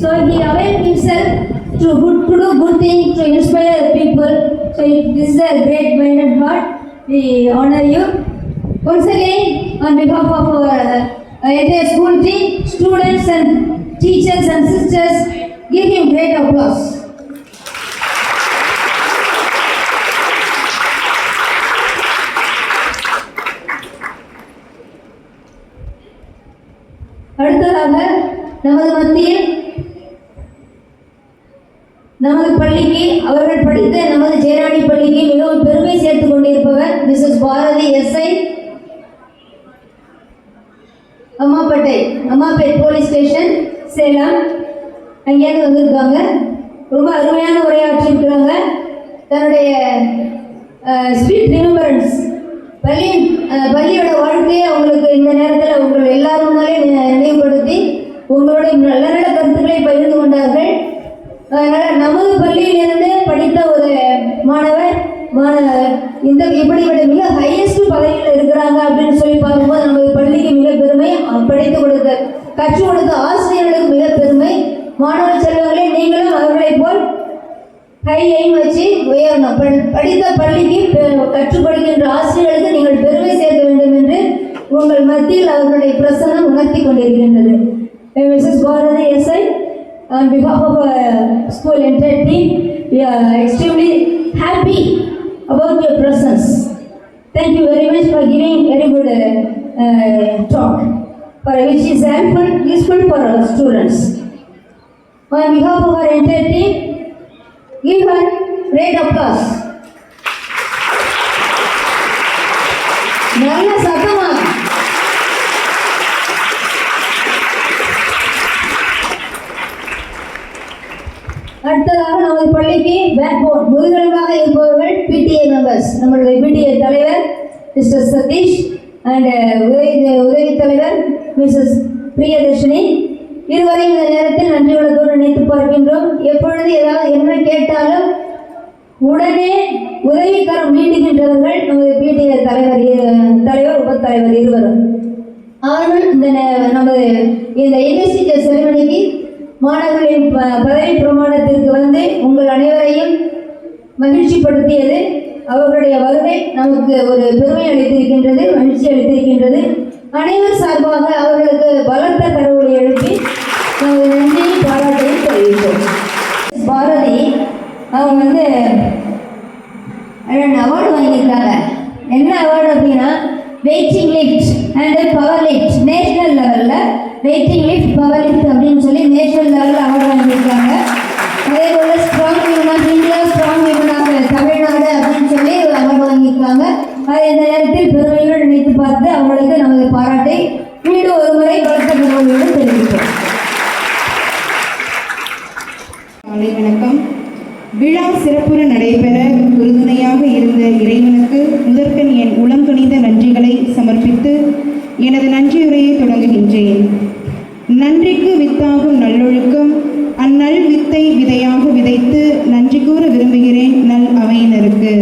So he avail himself to do good things, to inspire the people. So this is a great minded heart. We honor you. Once again, on behalf of our entire school team, students and teachers and sisters, give him great applause. அடுத்ததாக நமது மத்தியில் நமது பள்ளிக்கு, அவர்கள் படித்த நமது ஜெயராணி பள்ளிக்கு மிகவும் பெருமை சேர்த்துக் கொண்டிருப்பவர் Mrs Bharathi SI, Ammapet police station, Salem. அங்கேருந்து வந்திருக்காங்க. ரொம்ப அருமையான உரையாற்றிருக்கிறாங்க. தன்னுடைய ஸ்வீட் ரிமெம்பரன்ஸ், பள்ளியோட வாழ்க்கையை அவங்களுக்கு இந்த நேரத்தில் உங்கள் எல்லாருனாலே நினைவுபடுத்தி உங்களுடைய நல்ல நல்ல கருத்துக்களை பகிர்ந்து கொண்டார்கள். அதனால் நமது பள்ளியிலிருந்து படித்த ஒரு மாணவர் இப்படிப்பட்ட மிக ஹையஸ்ட் பதவியில் இருக்கிறாங்க அப்படின்னு சொல்லி பார்க்கும்போது நமது பள்ளிக்கு மிக பெருமை. கற்றுக் கொடுத்த ஆசிரியர்களுக்கு மிக பெருமை. மாணவ செல்வங்களே, நீங்களும் அவர்களை போல் ஹை எய்ம் வச்சு உயரணும். படித்த பள்ளிக்கு கற்றுக் கொடுக்கின்ற ஆசிரியர்களுக்கு நீங்கள் பெருமை சேர்க்க வேண்டும் என்று உங்கள் மத்தியில் அவர்களுடைய பிரசன்னம் உணர்த்தி கொண்டிருக்கின்றது. Mrs Bharathi SI, on behalf of our school entire team, we are extremely happy about your presence. Thank you very much for giving very good talk, for which is helpful, useful for our students. On behalf of our entire team, give her great applause. நல்ல சத்தமா. அடுத்ததாக நமது பள்ளிக்கு backbone, முதுகெலும்பாக இருப்பவர்கள் PTA members. நம்மளுடைய PTA தலைவர் mister Satish and உதவி தலைவர் மிஸ்ஸஸ் பிரியதர்ஷினி. இருவரையும் இந்த நேரத்தில் நன்றி வணக்கத்தோடு நினைத்து பார்க்கின்றோம். எப்பொழுது ஏதாவது என்ன கேட்டாலும் உடனே உதவிக்கரம் நீட்டுகின்றவர்கள் நமது பிடிஏ தலைவர் உபத்தலைவர் இருவரும். அவர்கள் நமது இந்த இன்வெஸ்டிகேஷன் செரிமனிக்கு, மாணவர்களின் பதவி பிரமாணத்திற்கு வந்து உங்கள் அனைவரையும் மகிழ்ச்சிப்படுத்தியது. அவர்களுடைய வருகை நமக்கு ஒரு பெருமை அளித்திருக்கின்றது, மகிழ்ச்சி அளித்திருக்கின்றது. அனைவர் சார்பாக அவர்களுக்கு பலத்த கடவுளை எழுப்பி நாங்கள் நன்றியும் பாராட்டையும் தெரிவித்தோம். பாரதி அவங்க வந்து 2 அவார்டு வாங்கியிருக்காங்க. என்ன அவார்டு அப்படின்னா weightlifting and powerlifting, national லெவலில் வெயிட்டிங் லிஃப்ட் பவர் லிஃப்ட் அப்படின்னு சொல்லி நேஷனல் லெவலில் அவார்டு வாங்கியிருக்காங்க. அதே போல் strong women of India, strong women of Tamil Nadu அப்படின்னு சொல்லி அவார்டு வாங்கியிருக்காங்க. அதை இந்த நேரத்தில் பெருமையுடன் நினைத்து பார்த்து அவங்களுக்கு நமது பாராட்டை மீண்டும் ஒரு முறை பலத்த பெருமையோடு தெரிவித்தோம். காலை வணக்கம். விழா சிறப்புற நடைபெற உறுதுணையாக இருந்த இறைவனுக்கு முதற்கண் என் உளங்கனிந்த நன்றிகளை சமர்ப்பித்து எனது நன்றியுரையை தொடங்குகின்றேன். நன்றிக்கு வித்தாகும் நல்லொழுக்கம், அந்நல் வித்தை விதையாக விதைத்து நன்றி கூற விரும்புகிறேன் நல் அவையினருக்கு.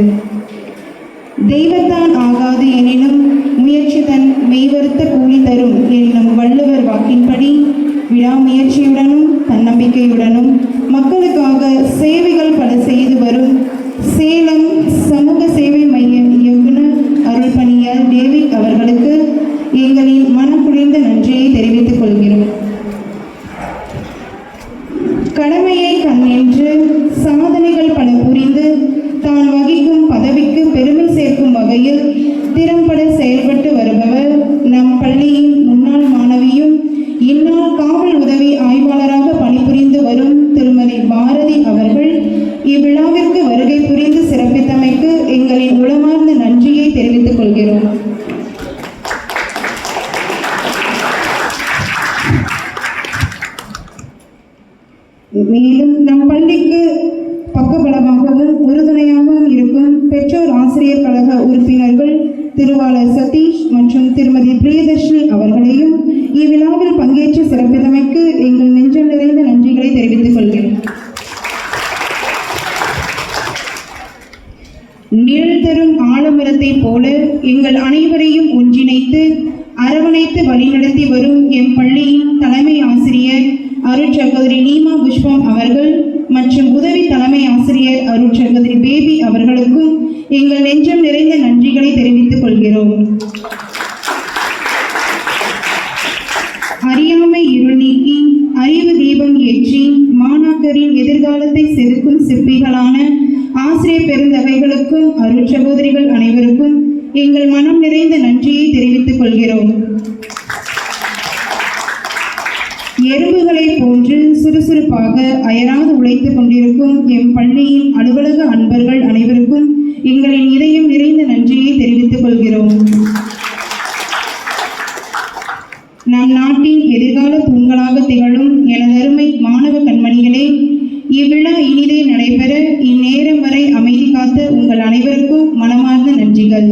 தெய்வத்தான் ஆகாது எனினும் முயற்சி தன் மெய்வருத்த கூலி தரும் என்னும் வள்ளுவர் வாக்கின்படி விடாமுயற்சியுடனும் தன்னம்பிக்கையுடனும் மக்களுக்காக சேவைகள் பல செய்து வரும் சேலம் சமூக சேவை மைய இயக்குனர் அருள்பணியார் டேவிட் அவர்களுக்கு எங்களின் மனக்குளிர்ந்த நன்றியை தெரிவித்துக் கொள்கிறோம். கடமையை கண்ணென்று சாதனைகள் பல புரிந்து தான் வகிக்கும் பதவிக்கு பெருமை சேர்க்கும் வகையில் திறம்பட செயல்பட்டு வருபவர் நம் பள்ளியின் முன்னாள் மாணவியும் இந்நாள் காவல் உதவி ஆய்வாளராக பணிபுரிந்து வரும் திருமதி பாரதி அவர்கள் இவ்விழாவிற்கு வருகை புரிந்து சிறப்பித்தமைக்கு எங்களின் உளமார்ந்த நன்றியை தெரிவித்துக் கொள்கிறோம். மேலும் நம் பள்ளிக்கு பக்கபலமாகவும் உறுதுணையாகவும் இருக்கும் பெற்றோர் ஆசிரியர் கழக உறுப்பினர்கள் திருவாளர் சதீஷ் மற்றும் திருமதி பிரியதர்ஷினி அவர்களையும் இவ்விழாவில் பங்கேற்று சிறப்பித்தமைக்கு எங்கள் நெஞ்சம் நிறைந்த நன்றிகளை தெரிவித்துக் கொள்கிறேன். நிழல் தரும் ஆலமரத்தை போல எங்கள் அனைவரையும் ஒன்றிணைத்து அரவணைத்து வழிநடத்தி வரும் எம் பள்ளியின் தலைமை ஆசிரியர் அருட்சகோதரி நீமா புஷ்பம் அவர்கள் மற்றும் உதவி தலைமை ஆசிரியர் அருட்சகோதரி பேபி அவர்களுக்கும் எங்கள் நெஞ்சம் நிறைந்த நன்றிகளை தெரிவித்துக் கொள்கிறோம். அறியாமை இருள் நீக்கி அறிவு தீபம் ஏற்றி மாணாக்கரின் எதிர்காலத்தை செதுக்கும் சிற்பிகளான ஆசிரியர் பெருந்தகைகளுக்கும் அருட்சகோதரிகள் அனைவருக்கும் எங்கள் மனம் நிறைந்த நன்றியை தெரிவித்துக் கொள்கிறோம். எறும்புகளை போன்று சுறுசுறுப்பாக அயராது உழைத்துக் கொண்டிருக்கும் எம் பள்ளியின் அலுவலக அன்பர்கள் அனைவருக்கும் எங்களின் இதயம் நிறைந்த நன்றியை தெரிவித்துக் கொள்கிறோம். நம் நாட்டின் எதிர்கால தூண்களாக திகழும் எனதருமை மாணவ கண்மணிகளே, இவ்விழா இனிதே நடைபெற இந்நேரம் வரை அமைதி காத்த உங்கள் அனைவருக்கும் மனமார்ந்த நன்றிகள்.